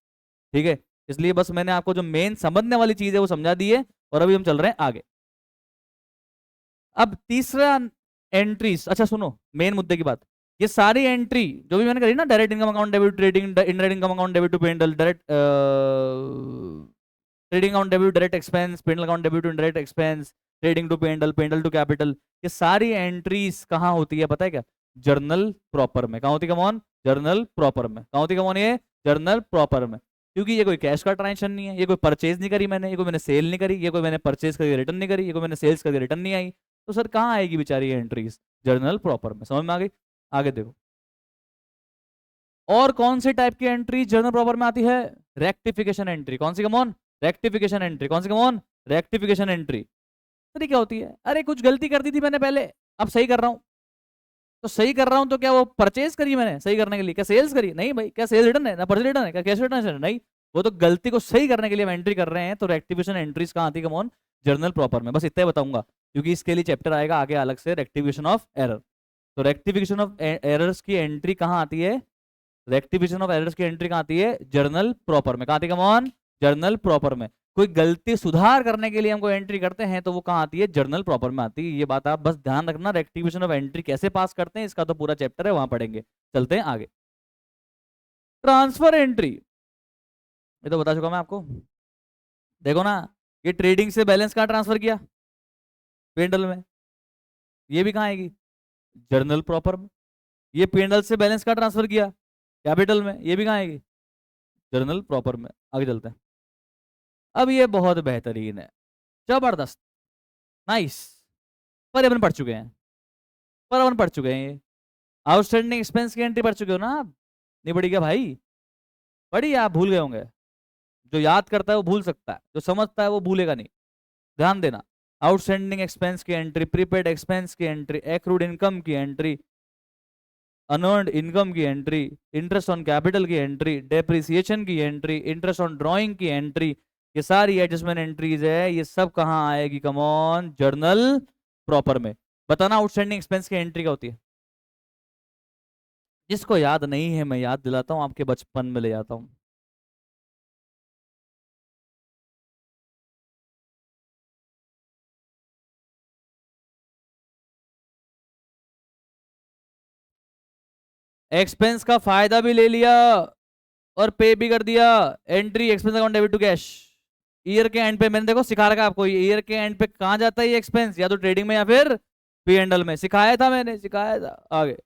ठीक है। इसलिए बस मैंने आपको जो मेन समझने वाली चीज है वो समझा दी है, और अभी हम चल रहे हैं आगे। अब तीसरा एंट्रीज, अच्छा सुनो मेन मुद्दे की बात, ये सारी एंट्री जो भी मैंने करी ना, direct income account debit trading, indirect income account debit to P&L, direct trading account debit direct expense, P&L account debit to indirect expense, trading to P&L, P&L to capital. ये सारी एंट्रीज कहाँ होती है पता है क्या, जर्नल प्रॉपर में। कहाँ होती है कमॉन, जर्नल प्रॉपर में। कहाँ होती है कमॉन, ये जर्नल प्रॉपर में। क्योंकि ये कोई कैश का ट्रांजेक्शन नहीं है, ये कोई परचेज नहीं करी मैंने, ये कोई मैंने सेल नहीं करी, ये कोई मैंने परचेज करके रिटर्न नहीं करी, ये कोई मैंने सेल्स करके रिटर्न नहीं आई, तो सर कहाँ आएगी बेचारी ये एंट्रीज, जर्नल प्रॉपर में। समझ में आ गई, आगे देखो। और कौन से टाइप की एंट्री जर्नल प्रॉपर में आती है, रेक्टिफिकेशन एंट्री। कौन सी कमॉन, रेक्टिफिकेशन एंट्री। कौन सी कमॉन, रेक्टिफिकेशन एंट्री। अरे क्या होती है, अरे कुछ गलती कर दी थी मैंने पहले, अब सही कर रहा हूँ, तो सही कर रहा हूँ तो क्या वो परचेज करी मैंने सही करने के लिए, क्या सेल्स करी, नहीं भाई। क्या सेल्स रिटर्न है, ना परचेज रिटर्न है, क्या कैश रिटर्न है, नहीं। वो तो गलती को सही करने के लिए हम एंट्री कर रहे हैं, तो रेक्टिफिकेशन एंट्रीज कहाँ आती है कमॉन, जर्नल प्रॉपर में। बस इतना ही बताऊंगा, क्योंकि इसके लिए चैप्टर आएगा आगे अलग से, रेक्टिफिकेशन ऑफ एरर। तो रेक्टिफिकेशन ऑफ एरर्स की एंट्री कहाँ आती है, रेक्टिफिकेशन ऑफ एरर्स की एंट्री कहाँ आती है, जर्नल प्रॉपर में। कहाँ आती है कमॉन, जर्नल प्रॉपर में। कोई गलती सुधार करने के लिए हमको एंट्री करते हैं तो वो कहाँ आती है, जर्नल प्रॉपर में आती है। ये बात आप बस ध्यान रखना, रेक्टिफिकेशन ऑफ एंट्री कैसे पास करते हैं इसका तो पूरा चैप्टर है, वहां पढ़ेंगे। चलते हैं आगे, ट्रांसफर एंट्री। ये तो बता चुका मैं आपको, देखो ना, ये ट्रेडिंग से बैलेंस कहाँ ट्रांसफर किया, P&L में। ये भी कहाँ आएगी? जर्नल प्रॉपर में। ये P&L से बैलेंस का ट्रांसफर किया कैपिटल में, ये भी कहाँ आएगी? जर्नल प्रॉपर में। आगे चलते हैं। अब ये बहुत बेहतरीन है, जबरदस्त, नाइस। पर अपन पढ़ चुके हैं, पर अपन पढ़ चुके हैं ये। आउटस्टैंडिंग एक्सपेंस की एंट्री पढ़ चुके हो ना आप? नहीं पढ़ी क्या भाई? पढ़ी, आप भूल गए होंगे। जो याद करता है वो भूल सकता है, जो समझता है वो भूलेगा नहीं। ध्यान देना। आउटस्टैंडिंग एक्सपेंस की एंट्री, प्रीपेड एक्सपेंस की एंट्री, एक्रूड इनकम की एंट्री, अनर्न्ड इनकम की एंट्री, इंटरेस्ट ऑन कैपिटल की एंट्री, डेप्रिसिएशन की एंट्री, इंटरेस्ट ऑन ड्राइंग की एंट्री, ये सारी एडजस्टमेंट एंट्रीज है। ये सब कहाँ आएगी? कम ऑन, जर्नल प्रॉपर में। बताना आउटस्टैंडिंग एक्सपेंस की एंट्री क्या होती है? जिसको याद नहीं है मैं याद दिलाता हूँ, आपके बचपन में ले जाता हूँ। एक्सपेंस का फायदा भी ले लिया और पे भी कर दिया। Entry expense account debit to cash. Year के एंड पे मैंने देखो सिखा रखा आपको, ईयर के एंड पे कहाँ जाता है ये एक्सपेंस? या तो ट्रेडिंग में या फिर P&L में। सिखाया था मैंने, सिखाया था। आगे,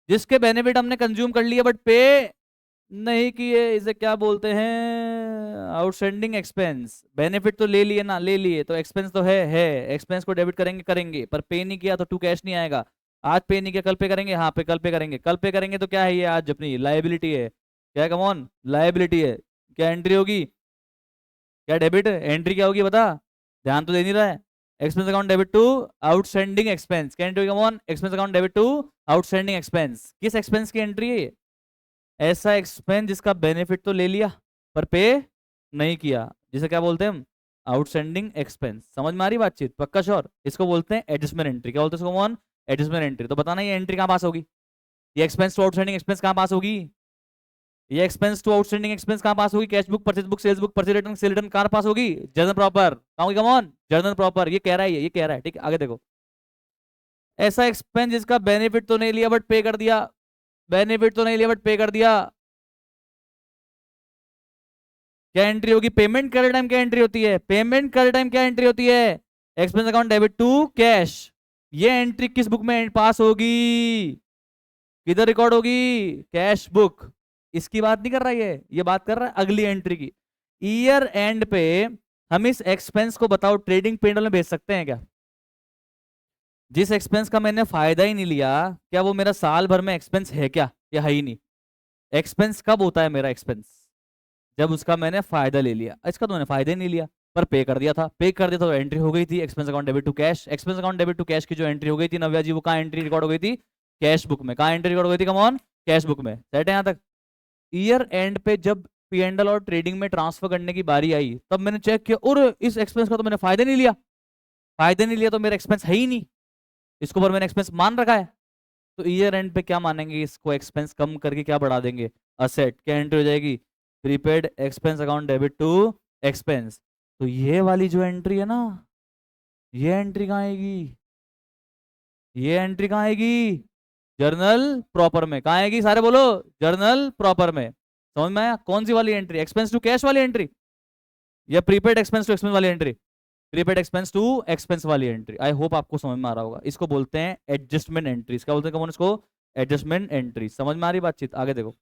जिसके बेनिफिट हमने कंज्यूम कर लिया बट पे नहीं किए, इसे क्या बोलते हैं? Outstanding expense. बेनिफिट तो ले लिए ना, ले लिए तो एक्सपेंस तो है। एक्सपेंस को डेबिट करेंगे, करेंगे, पर पे नहीं किया तो टू कैश नहीं आएगा। आज पे नहीं किया, कल पे करेंगे, हाँ पे कल पे करेंगे, कल पे करेंगे तो क्या है ये? आज अपनी लाइबिलिटी है। क्या? कम ऑन, लाइबिलिटी है। क्या एंट्री होगी? क्या डेबिट? एंट्री क्या होगी बता? ध्यान तो दे नहीं रहा है। Expense account debit to outstanding expense. क्या entry? Come on, expense account debit to outstanding expense. किस एक्सपेंस की एंट्री है ये? ऐसा एक्सपेंस जिसका बेनिफिट तो ले लिया पर पे नहीं किया, जिसे क्या बोलते हैं हम? Outstanding expense. समझ में आ रही बातचीत? पक्का श्योर? इसको बोलते हैं एडजस्टमेंट एंट्री। क्या बोलते हैं इसको? कौन? Adjustment entry. तो बताना ये एंट्री कहाँ पास होगी? ये एक्सपेंस टू आउटस्टैंडिंग एक्सपेंस कहाँ पास होगी? ये एक्सपेंस टू आउटस्टैंडिंग एक्सपेंस कहाँ पास होगी? Cash book, purchase book, sales book, purchase return, sale return कहाँ पास होगी? Journal proper. कहाँ होगी? Come on, journal proper. ये कह रहा है, ये कह रहा है, ठीक है। आगे देखो। ऐसा एक्सपेंस जिसका बेनिफिट तो नहीं लिया बट पे कर दिया। बेनिफिट तो नहीं लिया बट पे कर दिया। क्या एंट्री होगी? पेमेंट कर टाइम क्या एंट्री होती है? पेमेंट कर टाइम क्या एंट्री होती है? Expense account debit to cash. ये एंट्री किस बुक में पास होगी? किधर रिकॉर्ड होगी? Cash book. इसकी बात नहीं कर रहा ये बात कर रहा है अगली एंट्री की। ईयर एंड पे हम इस एक्सपेंस को बताओ ट्रेडिंग P&L में भेज सकते हैं क्या? जिस एक्सपेंस का मैंने फायदा ही नहीं लिया, क्या वो मेरा साल भर में एक्सपेंस है क्या? या है ही नहीं? एक्सपेंस कब होता है मेरा एक्सपेंस? जब उसका मैंने फायदा ले लिया। इसका तो मैंने फायदा ही नहीं लिया पर पे कर दिया था। पे कर दिया तो एंट्री हो गई थी expense account debit to cash. Expense account debit to cash की जो एंट्री हो गई थी नव्या जी, वो कहाँ एंट्री रिकॉर्ड हो गई थी? कैश बुक में। कहाँ एंट्री रिकॉर्ड हो गई थी? कम ऑन, कैश बुक में। सेट है यहाँ तक? ईयर एंड पे जब P&L और ट्रेडिंग में ट्रांसफर करने की बारी आई तब मैंने चेक किया, और इस एक्सपेंस का तो मैंने फायदा नहीं लिया। फायदा नहीं लिया तो मेरा एक्सपेंस है ही नहीं, इसको पर मैंने एक्सपेंस मान रखा है। तो ईयर एंड पे क्या मानेंगे? इसको एक्सपेंस कम करके क्या बढ़ा देंगे? असेट। क्या एंट्री हो जाएगी? Prepaid expense account debit to expense. तो ये वाली जो एंट्री है ना, ये एंट्री कहाँ आएगी? ये एंट्री कहाँ आएगी? जर्नल प्रॉपर में। कहाँ आएगी? सारे बोलो, जर्नल प्रॉपर में। समझ में आया? कौन सी वाली एंट्री? एक्सपेंस टू कैश वाली एंट्री या प्रीपेड एक्सपेंस टू एक्सपेंस वाली entry? Prepaid expense to expense वाली एंट्री। आई होप आपको समझ में आ रहा होगा। इसको बोलते हैं एडजस्टमेंट एंट्री। क्या बोलते हैं कौन इसको? Adjustment entry. समझ में आ रही बातचीत? आगे देखो।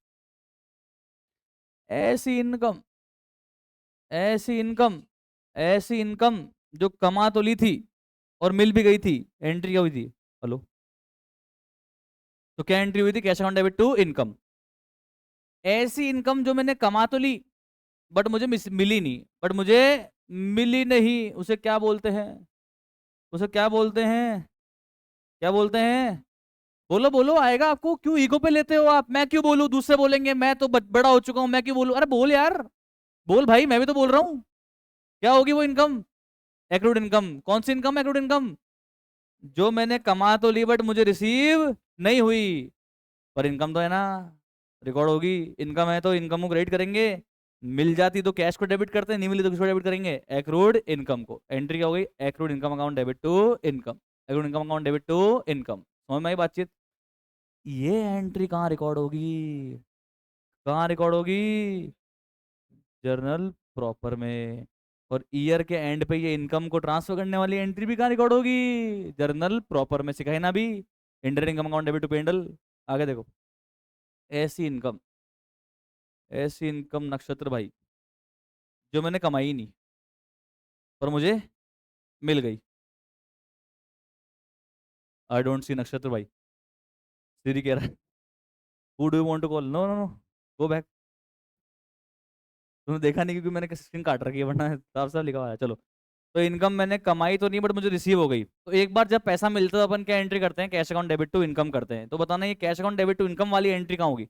ऐसी इनकम, ऐसी इनकम, ऐसी इनकम जो कमा तो ली थी और मिल भी गई थी, एंट्री क्या हुई थी? हेलो? तो क्या एंट्री हुई थी? Cash account debit to income. ऐसी इनकम जो मैंने कमा तो ली बट मुझे मिली नहीं, बट मुझे मिली नहीं, उसे क्या बोलते हैं? उसे क्या बोलते हैं? क्या बोलते हैं? बोलो बोलो, आएगा आपको। क्यों ईगो पे लेते हो आप? मैं क्यों बोलूं? दूसरे बोलेंगे, मैं तो बड़ा हो चुका हूं, मैं क्यों बोलूं? अरे बोल यार, बोल भाई, मैं भी तो बोल रहा हूं। क्या होगी वो इनकम? Accrued income. कौन सी इनकम? Accrued income. जो मैंने कमा तो ली बट मुझे रिसीव नहीं हुई, पर इनकम तो है ना, रिकॉर्ड होगी। इनकम है तो इनकम को क्रेडिट करेंगे। मिल जाती तो कैश को डेबिट करते हैं, नहीं मिली तो किसको डेबिट करेंगे? एक्रूड इनकम को। एंट्री क्या हो गई? Accrued income account debit to income. Accrued income account debit to income. समझ में आई बातचीत? ये एंट्री कहाँ रिकॉर्ड होगी? कहाँ रिकॉर्ड होगी? जर्नल प्रॉपर में। और ईयर के एंड पे ये इनकम को ट्रांसफर करने वाली एंट्री भी कहाँ रिकॉर्ड होगी? जर्नल प्रॉपर में सिखाई ना अभी, inter income account debit to P and L. आगे देखो, ऐसी इनकम, ऐसी इनकम नक्षत्र भाई जो मैंने कमाई ही नहीं पर मुझे मिल गई। आई डोंट सी नक्षत्र भाई। सीरी कह रहा है who do you want to call, no no no, go back. तुमने देखा नहीं क्योंकि मैंने स्क्रीन काट रखी है, वरना साफ साफ लिखा हुआ है। चलो, तो इनकम मैंने कमाई तो नहीं बट मुझे रिसीव हो गई। तो एक बार जब पैसा मिलता है तो अपन क्या एंट्री करते हैं? Cash account debit to income करते हैं। तो बताना ये cash account debit to income वाली एंट्री कहाँ होगी?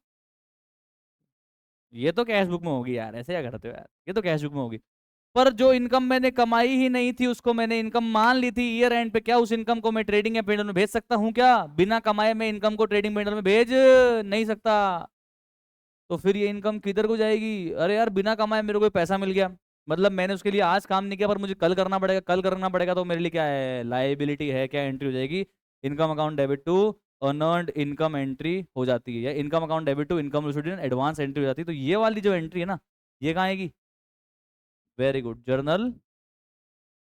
ये तो कैश बुक में होगी यार, ऐसे क्या करते हो यार, ये तो कैश बुक में होगी। पर जो इनकम मैंने कमाई ही नहीं थी उसको मैंने इनकम मान ली थी ईयर एंड पे, क्या उस इनकम को मैं ट्रेडिंग या पेंडल में भेज सकता हूँ क्या? बिना कमाए मैं इनकम को ट्रेडिंग पेंडल में भेज नहीं सकता। तो फिर ये इनकम किधर को जाएगी? अरे यार, बिना कमाए मेरे को पैसा मिल गया, मतलब मैंने उसके लिए आज काम नहीं किया पर मुझे कल करना पड़ेगा, कल करना पड़ेगा, तो मेरे लिए क्या है? लाइबिलिटी है। क्या एंट्री हो जाएगी? Income account debit to earned income entry हो जाती है, या income account debit to income received in advance entry हो जाती है। तो ये वाली जो एंट्री है ना, ये कहाँ आएगी? वेरी गुड, जर्नल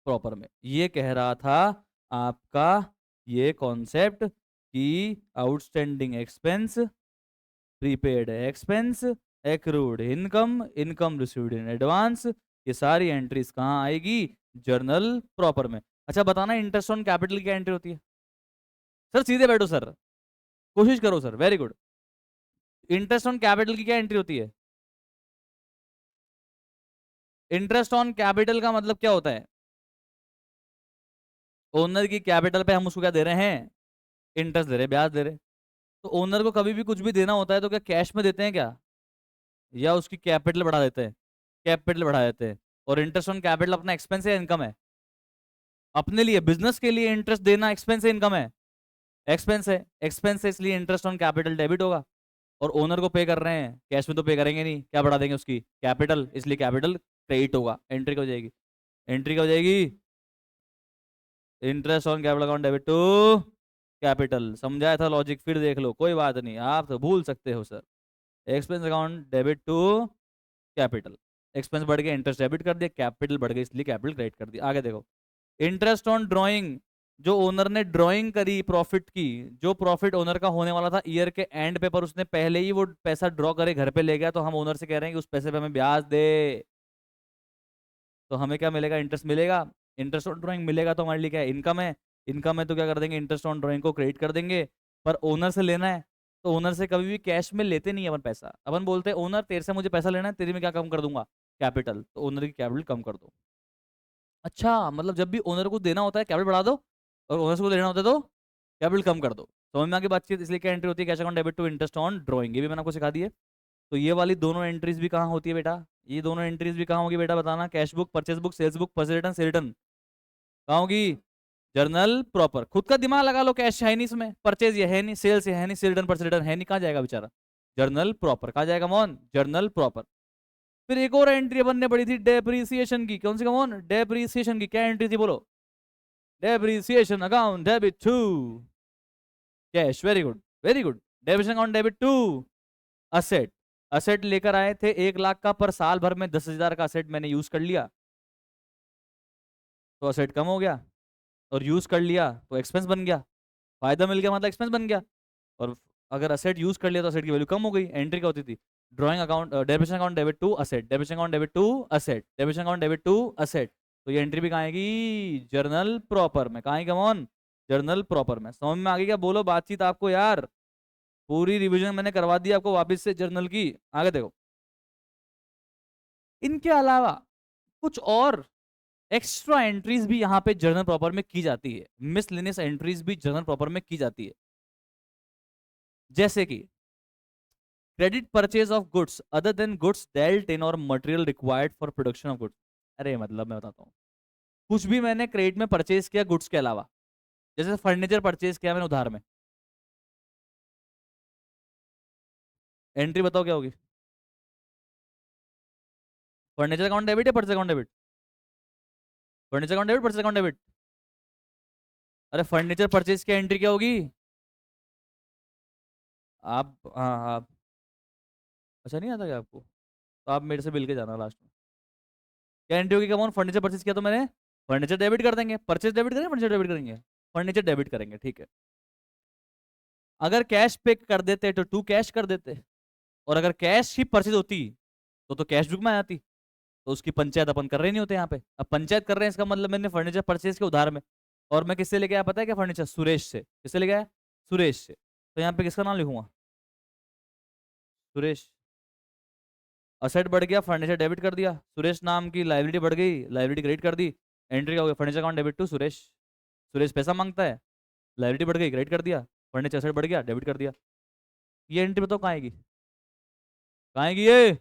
प्रॉपर में। ये कह रहा था आपका ये कॉन्सेप्ट कि outstanding expense, prepaid expense, accrued income, income received in advance, ये सारी एंट्रीज कहाँ आएगी? जर्नल प्रॉपर में। अच्छा बताना, इंटरेस्ट ऑन कैपिटल की एंट्री होती है? सर सीधे बैठो सर, कोशिश करो sir, very good. Interest on capital की क्या एंट्री होती है? इंटरेस्ट ऑन कैपिटल का मतलब क्या होता है? ओनर की कैपिटल पे हम उसको क्या दे रहे हैं? इंटरेस्ट दे रहे हैं, ब्याज दे रहे हैं। तो ओनर को कभी भी कुछ भी देना होता है तो क्या कैश में देते हैं क्या, या उसकी कैपिटल बढ़ा देते हैं? कैपिटल बढ़ा देते हैं। और इंटरेस्ट ऑन कैपिटल अपना एक्सपेंस है, इनकम है? अपने लिए, बिजनेस के लिए इंटरेस्ट देना एक्सपेंस है, इनकम है? एक्सपेंस है। एक्सपेंस है इसलिए इंटरेस्ट ऑन कैपिटल डेबिट होगा। और ओनर को पे कर रहे हैं, कैश में तो पे करेंगे नहीं, क्या बढ़ा देंगे? उसकी कैपिटल, इसलिए कैपिटल क्रेडिट होगा। एंट्री हो जाएगी, एंट्री हो जाएगी interest on capital account debit to capital. समझाया था लॉजिक, फिर देख लो, कोई बात नहीं, आप तो भूल सकते हो sir. Expense account debit to capital, expense बढ़ गया, इंटरेस्ट डेबिट कर दिया, कैपिटल बढ़ गई इसलिए कैपिटल क्रेडिट कर दिया। आगे देखो, इंटरेस्ट ऑन ड्राइंग, जो ओनर ने ड्राइंग करी प्रॉफिट की, जो प्रॉफिट ओनर का होने वाला था ईयर के एंड पे, पर उसने पहले ही वो पैसा ड्रॉ करे घर पे ले गया, तो हम ओनर से कह रहे हैं कि उस पैसे पे हमें ब्याज दे। तो हमें क्या मिलेगा? इंटरेस्ट मिलेगा। इंटरेस्ट ऑन ड्राइंग मिलेगा तो हमारे लिए क्या है? इनकम है। इनकम है तो क्या कर देंगे? इंटरेस्ट ऑन ड्राइंग को क्रेडिट कर देंगे। पर ओनर से लेना है, तो ओनर से कभी भी कैश में लेते नहीं है अपन पैसा। अपन बोलते हैं ओनर तेरे से मुझे पैसा लेना है, तेरी में क्या कम कर दूंगा? कैपिटल। तो ओनर की कैपिटल कम कर दो। अच्छा, मतलब जब भी ओनर को देना होता है कैपिटल बढ़ा दो, और ओनर को लेना होता है तो कैपिटल कम कर दो। समझ में आगे बातचीत? इसलिए क्या एंट्री होती है? Cash account debit to interest on drawing, ये भी मैंने आपको सिखा दी है। तो ये वाली दोनों एंट्रीज भी कहाँ होती है बेटा? ये दोनों एंट्रीज भी कहाँ होगी बेटा, बताना? Cash book, purchase book, sales book, first return, से रिटर्न, कहाँ होगी? Journal proper. खुद का दिमाग लगा लो, कैश है नहीं इसमें, परचेज ये है नहीं, सेल्स ये है नहीं, से रिटर्न पर रिटर्न है नहीं, कहाँ जाएगा बेचारा? Journal proper. कहाँ जाएगा मोहन? Journal proper. फिर एक और एंट्री बनने पड़ी थी डेप्रीसिएशन की। कौन सी मोहन? डेप्रीसिएशन की। क्या एंट्री थी बोलो? Depreciation account debit to cash. Very good, very good. Depreciation account debit to asset. Asset लेकर आए थे 1 लाख का, पर साल भर में 10,000 का असेट मैंने यूज कर लिया, तो असेट कम हो गया। और यूज कर लिया तो एक्सपेंस बन गया। फायदा मिल गया मतलब एक्सपेंस बन गया। और अगर असेट यूज कर लिया तो असेट की वैल्यू कम हो गई। एंट्री क्या होती थी? Drawing account, debit account debit to asset, debit account debit to asset, debit account debit to asset. तो ये एंट्री भी कहाँ आएगी? जर्नल प्रॉपर में। कहाँ आएगी कमॉन? जर्नल प्रॉपर में। समझ में आ गई क्या? बोलो बातचीत आपको यार, पूरी रिवीजन मैंने करवा दी आपको वापस से जर्नल की। आगे देखो, इनके अलावा कुछ और एक्स्ट्रा एंट्रीज भी यहाँ पे जर्नल प्रॉपर में की जाती है, मिसलेनियस एंट्रीज भी जर्नल प्रॉपर में की जाती है। जैसे कि credit purchase of goods other than goods dealt in और material required for production of goods. अरे मतलब मैं बताता हूँ, कुछ भी मैंने क्रेडिट में परचेज किया गुड्स के अलावा, जैसे फर्नीचर परचेज किया मैंने उधार में, एंट्री बताओ क्या होगी? फर्नीचर अकाउंट डेबिट या purchase account debit? Furniture account debit, purchase account debit. अरे फर्नीचर परचेज की एंट्री क्या होगी? आप, हाँ आप, अच्छा नहीं आता क्या आपको? तो आप मेरे से मिल के जाना लास्ट में। क्या एंट्री होगी? कम ऑन फर्नीचर परचेज किया तो मैंने फर्नीचर डेबिट कर देंगे, परचेज डेबिट करेंगे, फर्नीचर डेबिट करेंगे, फर्नीचर डेबिट करेंगे, ठीक है। अगर कैश पे कर देते तो टू कैश कर देते, और अगर कैश ही परचेज होती तो कैश बुक में आ जाती, तो उसकी पंचायत अपन कर रहे नहीं होते यहाँ पे। अब पंचायत कर रहे हैं इसका मतलब मैंने फर्नीचर परचेज के उधार में, और मैं किससे लेके आया पता है क्या? फर्नीचर सुरेश से। किससे लेके आया? सुरेश से। तो यहाँ पे किसका नाम लिखूंगा? सुरेश। असेट बढ़ गया, फर्नीचर डेबिट कर दिया, सुरेश नाम की लाइबिलिटी बढ़ गई, लाइबिलिटी क्रेडिट कर दी, एंट्री क्या हो गया? Furniture account debit to Suresh. Suresh पैसा मांगता है, लाइबिलिटी बढ़ गई, क्रेडिट कर दिया, फर्नीचर असेट बढ़ गया, डेबिट कर दिया। ये एंट्री बताओ कहाँ आएगी? कहाँ आएगी ये?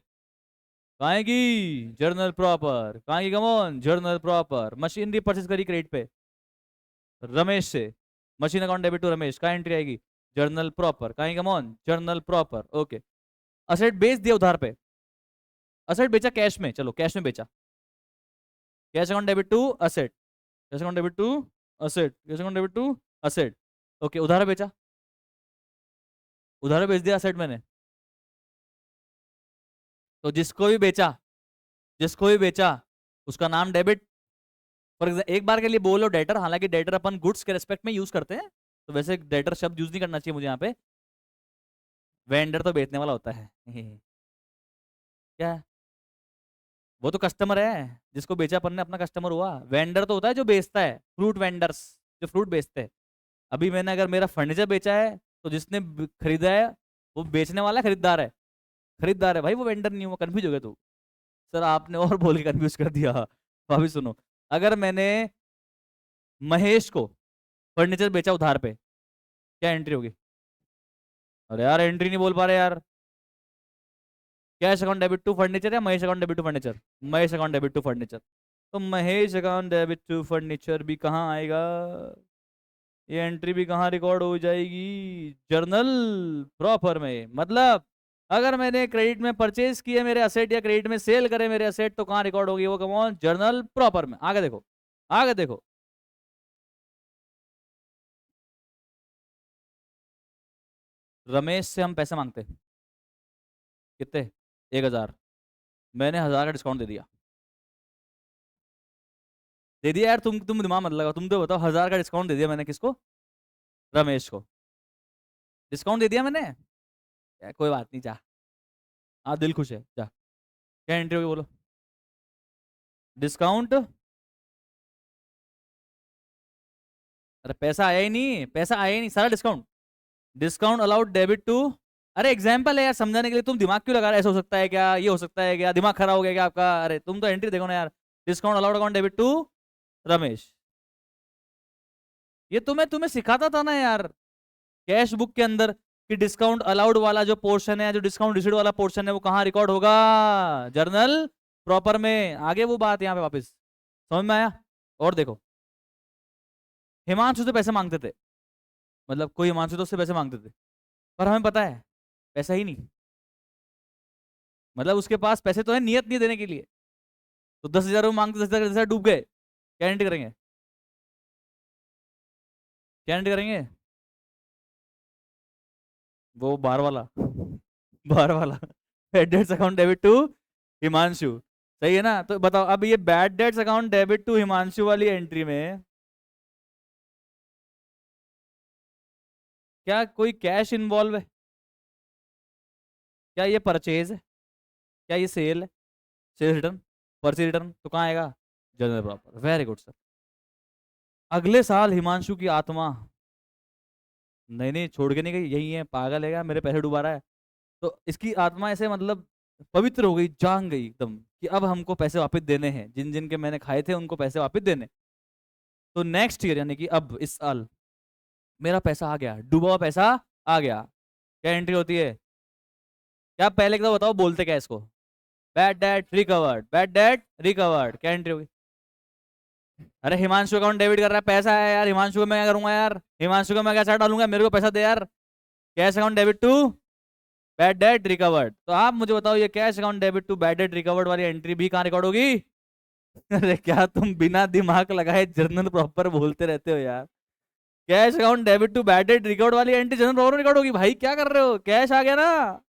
कहाँ आएगी? Journal proper. कहाँ आएगी? Come on, journal proper. Machinery purchase करी क्रेडिट पे रमेश से, machine account debit to Ramesh, कहाँ एंट्री आएगी? Journal proper. कहाँ आएगी? Come on, journal proper. Okay. Asset बेच दिया उधार पे, असेट बेचा कैश में, चलो कैश में बेचा, cash account debit to asset, cash account debit to asset, cash account debit to asset. Okay, उधार बेचा, उधार बेच दिया असेट मैंने। तो जिसको भी बेचा, जिसको भी बेचा उसका नाम डेबिट। फॉर एग्जाम्पल एक बार के लिए बोलो डेटर, हालांकि डेटर अपन गुड्स के रेस्पेक्ट में यूज करते हैं, तो वैसे डेटर शब्द यूज नहीं करना चाहिए मुझे यहाँ पे। वेंडर तो बेचने वाला होता है क्या? वो तो कस्टमर है, जिसको बेचा अपन ने अपना कस्टमर हुआ। वेंडर तो होता है जो बेचता है, फ्रूट वेंडर्स जो फ्रूट बेचते हैं। अभी मैंने अगर मेरा फर्नीचर बेचा है तो जिसने खरीदा है वो बेचने वाला है, खरीदार है? खरीदार है भाई, वो वेंडर नहीं हुआ। कंफ्यूज हो गया तू? सर आपने और बोल के कंफ्यूज कर दिया। अभी सुनो, अगर मैंने महेश को फर्नीचर बेचा उधार पे, क्या एंट्री होगी? अरे यार एंट्री नहीं बोल पा रहे यार। Cash account debit to furniture या Mahesh account debit to furniture? Mahesh account debit to furniture. तो Mahesh account debit to furniture भी कहाँ आएगा? ये एंट्री भी कहाँ रिकॉर्ड हो जाएगी? जर्नल प्रॉपर में। मतलब अगर मैंने क्रेडिट में परचेज किए मेरे असेट या क्रेडिट में सेल करे मेरे असेट तो कहाँ रिकॉर्ड होगी? वो कौन? जर्नल प्रॉपर में। आगे देखो, आगे देखो। रमेश से हम पैसे मांगते, कितने? 1000। मैंने 1000 का डिस्काउंट दे दिया, दे दिया यार। तुम दिमाग मत लगाओ, तुम तो बताओ। 1000 का डिस्काउंट दे दिया मैंने, किसको? रमेश को डिस्काउंट दे दिया मैंने। क्या, कोई बात नहीं, जा। हाँ दिल खुश है, जा। क्या एंट्री होगी बोलो? डिस्काउंट। अरे पैसा आया ही नहीं, पैसा आया ही नहीं, सारा discount. Discount allowed debit to. अरे एग्जाम्पल है यार, समझाने के लिए। तुम दिमाग क्यों लगा रहे? ऐसा हो सकता है क्या, ये हो सकता है क्या? दिमाग खराब हो गया क्या आपका? अरे तुम तो एंट्री देखो ना यार। Discount allowed account debit to Ramesh. ये तुम्हें तुम्हें सिखाता था ना यार कैश बुक के अंदर, कि डिस्काउंट अलाउड वाला जो पोर्शन है, जो डिस्काउंट रिसीव्ड वाला पोर्शन है, वो कहाँ रिकॉर्ड होगा? जर्नल प्रॉपर में। आगे वो बात यहाँ पे वापस समझ में आया? और देखो, हिमांशु से पैसे मांगते थे, मतलब कोई हिमांशु तो उससे पैसे मांगते थे, पर हमें पता है पैसा ही नहीं। मतलब उसके पास पैसे तो है, नियत नहीं देने के लिए। तो 10,000 रुपये मांगते, 10,000 डूब गए, क्या एंट्री करेंगे? क्या एंट्री करेंगे? वो बार वाला बार वाला bad debts account debit to Himanshu. सही है ना? तो बताओ अब ये bad debts account debit to Himanshu वाली एंट्री में क्या कोई कैश इन्वॉल्व है? क्या ये परचेज है? क्या ये सेल है? सेल्स रिटर्न, परचेज रिटर्न, तो कहाँ आएगा? General proper. Very good sir. अगले साल हिमांशु की आत्मा, नहीं नहीं छोड़ के नहीं गई, यही है, पागल है क्या? मेरे पैसे डुबा रहा है। तो इसकी आत्मा ऐसे मतलब पवित्र हो गई, जान गई एकदम, कि अब हमको पैसे वापस देने हैं, जिन जिन के मैंने खाए थे उनको पैसे वापस देने। तो नेक्स्ट ईयर यानी कि अब इस साल मेरा पैसा आ गया, डूबा हुआ पैसा आ गया, क्या एंट्री होती है? क्या पहले एक तो बताओ, बोलते क्या इसको? Bad debt recovered, bad debt recovered, क्या एंट्री होगी? अरे हिमांशु अकाउंट डेबिट कर रहा है, पैसा है यार, हिमांशु को मैं क्या करूंगा यार? हिमांशु को मैं क्या डालूंगा? मेरे को पैसा दे यार। Cash account debit to bad debt recovered. तो आप मुझे बताओ, ये cash account debit to bad debt recovered वाली एंट्री भी कहाँ रिकॉर्ड होगी? अरे क्या तुम बिना दिमाग लगाए जर्नल प्रॉपर बोलते रहते हो यार। Cash account debit to bad debt record वाली एंट्री जर्नल प्रॉपर रिकॉर्ड होगी। भाई क्या कर रहे हो? कैश आ गया ना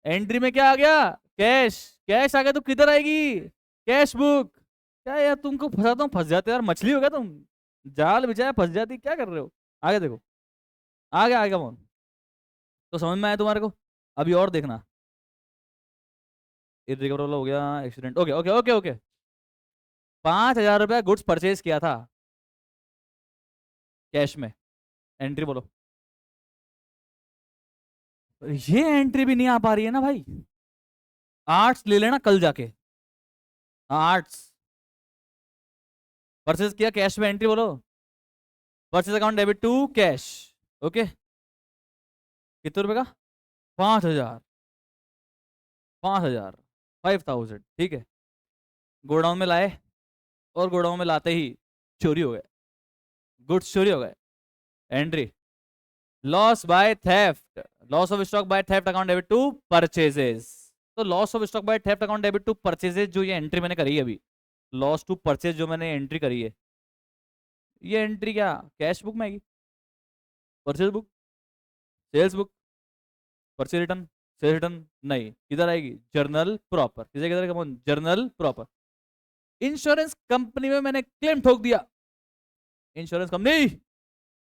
एंट्री में, क्या आ गया? कैश, कैश आ गया तो किधर आएगी? Cash book. क्या यार तुमको फंसाता हूँ, फंस जाते हो यार, मछली हो गया तुम, जाल बिछाया फंस जाती, क्या कर रहे हो? आगे देखो, आ गया मोहन। तो समझ में आया तुम्हारे को? अभी और देखना। इरिकवरेबल हो गया, accident, okay okay okay okay. 5,000 रुपया गुड्स परचेज किया था कैश में, एंट्री बोलो। ये एंट्री भी नहीं आ पा रही है ना भाई। आर्ट्स ले लेना कल जाके। हाँ आर्ट्स। परचेज किया कैश में, एंट्री बोलो। Purchase account debit to cash. Okay, कितने रुपए का? 5,000। 5,000, 5,000, ठीक है। गोडाउन में लाए, और गोडाउन में लाते ही चोरी हो गए, गुड्स चोरी हो गए। Entry, loss by theft, loss of stock by theft account debit to purchases. तो loss of stock by theft account debit to purchases, जो ये एंट्री मैंने करी है अभी, लॉस टू परचेज जो मैंने एंट्री करी है, ये एंट्री क्या कैश बुक में आएगी? Purchase book, sales book, purchase return, sales return नहीं, किधर आएगी? Journal proper. किधर किधर, जर्नल प्रॉपर। इंश्योरेंस कंपनी में मैंने क्लेम ठोक दिया। इंश्योरेंस कंपनी,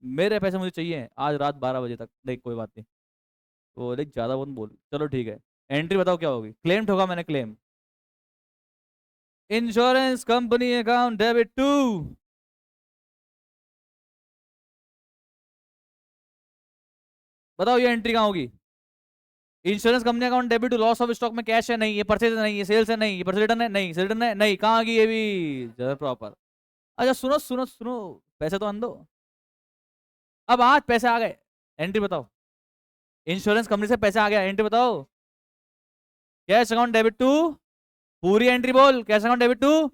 मेरे पैसे मुझे चाहिए आज रात 12 बजे तक। नहीं कोई बात नहीं, वो देख ज्यादा वो बोल, चलो ठीक है। एंट्री बताओ क्या होगी? क्लेम ठोका मैंने, claim. Insurance company account debit to, बताओ ये एंट्री कहाँ होगी? Insurance company account debit to loss of stock में कैश है नहीं, ये परचेज है नहीं, ये सेल्स है नहीं, ये परचेज रिटर्न है नहीं, सेल रिटर्न है नहीं, कहाँ आ गई ये भी? जरा प्रॉपर। अच्छा सुनो सुनो सुनो, पैसे तो आन दो। अब आज पैसे आ गए, एंट्री बताओ। इंश्योरेंस कंपनी से पैसे आ गया, एंट्री बताओ। कैश अकाउंट डेबिट टू, पूरी एंट्री बोल, cash account debit to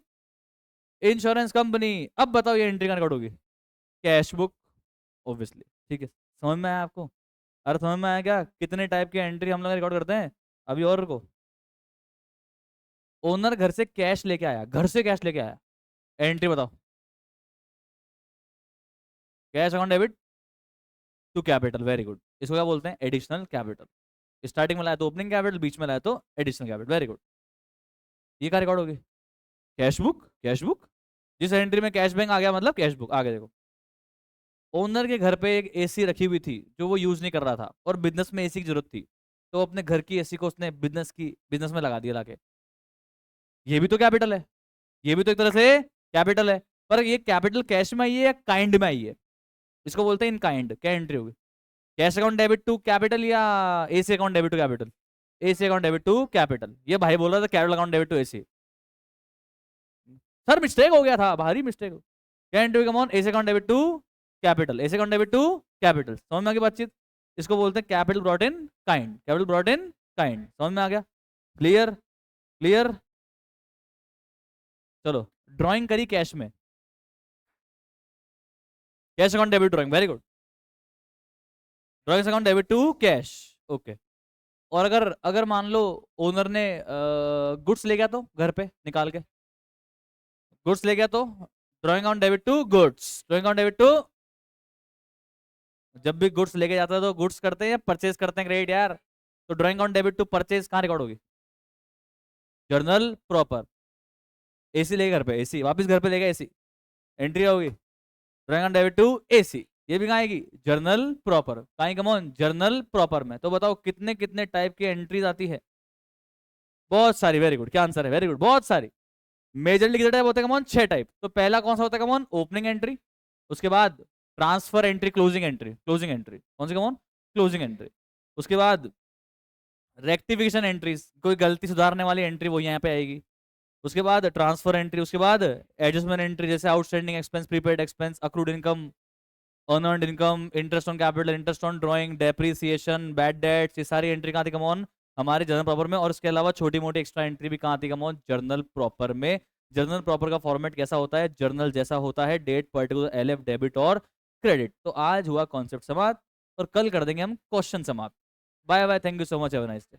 insurance company. अब बताओ ये एंट्री कहाँ रिकॉर्ड होगी? Cash book, obviously. ठीक है, समझ में आया आपको? अरे समझ में आया क्या कितने टाइप की एंट्री हम लोग रिकॉर्ड करते हैं? अभी और को, ओनर घर से कैश लेके आया, घर से कैश लेके आया, एंट्री बताओ। Cash account debit to capital, very good. इसको क्या बोलते हैं? Additional capital. स्टार्टिंग में लाया तो ओपनिंग कैपिटल, बीच में लाया तो एडिशनल कैपिटल, वेरी गुड। ये क्या रिकॉर्ड होगी? Cash book, cash book. जिस एंट्री में कैश बैंक आ गया मतलब कैश बुक। आगे देखो, ओनर के घर पे एक एसी रखी हुई थी जो वो यूज नहीं कर रहा था, और बिजनेस में एसी की जरूरत थी, तो अपने घर की एसी को उसने बिजनेस में लगा दिया लाके। ये भी तो कैपिटल है, ये भी तो एक तरह से कैपिटल है। पर ये कैपिटल कैश में आई है या काइंड में आई है? इसको बोलते हैं इन काइंड। क्या एंट्री होगी? Cash account debit to capital या AC account debit to capital? AC account debit to capital. ये भाई बोल रहा था capital account debit to AC. Sir mistake हो गया था, भारी मिस्टेक। क्या entry come on? AC account debit to capital, AC account debit to capital. समझ में आ गई बातचीत? इसको बोलते हैं capital brought in kind, capital brought in kind. समझ में आ गया? क्लियर? क्लियर? चलो, ड्राइंग करी कैश में, cash account debit drawing, very good. Drawing account debit to cash, okay. और अगर अगर मान लो ओनर ने गुड्स ले गया तो घर पे निकाल के, गुड्स ले गया तो drawing account debit to goods, drawing account debit to. जब भी गुड्स लेके जाता है तो गुड्स करते हैं या परचेज करते हैं क्रेडिट यार? तो drawing account debit to purchase कहाँ रिकॉर्ड होगी? Journal proper. एसी लेके घर पे, एसी वापस घर पे ले गया एसी, एंट्री होगी drawing account debit to AC. ये भी कहाँ आएगी? Journal proper. कहीं कमोन जर्नल प्रॉपर में। तो बताओ कितने कितने टाइप की एंट्रीज आती है? बहुत सारी, वेरी गुड। क्या आंसर है? वेरी गुड, बहुत सारी। मेजरली कितने टाइप होते हैं कमोन? 6 टाइप। तो पहला कौन सा होता है कमोन? Opening entry. उसके बाद transfer entry, closing entry, closing entry कौन सी कमोन? Closing entry. उसके बाद रेक्टिफिकेशन एंट्रीज, कोई गलती सुधारने वाली एंट्री वो यहाँ पे आएगी। उसके बाद ट्रांसफर एंट्री, उसके बाद एडजस्टमेंट एंट्री, जैसे outstanding expense, prepaid expense, accrued income, earned income, interest on capital, interest on drawing, depreciation, bad debts, ये सारी एंट्री कहाँ थी कमॉन? हमारे जर्नल प्रॉपर में। और इसके अलावा छोटी मोटी एक्स्ट्रा एंट्री भी कहाँ थी कमॉन? जर्नल प्रॉपर में। जर्नल प्रॉपर का फॉर्मेट कैसा होता है? जर्नल जैसा होता है, डेट, पर्टिकुलर, एलएफ, डेबिट और क्रेडिट। तो आज हुआ कॉन्सेप्ट समाप्त, और कल कर देंगे हम क्वेश्चन समाप्त। Bye bye, thank you so much, have a nice day.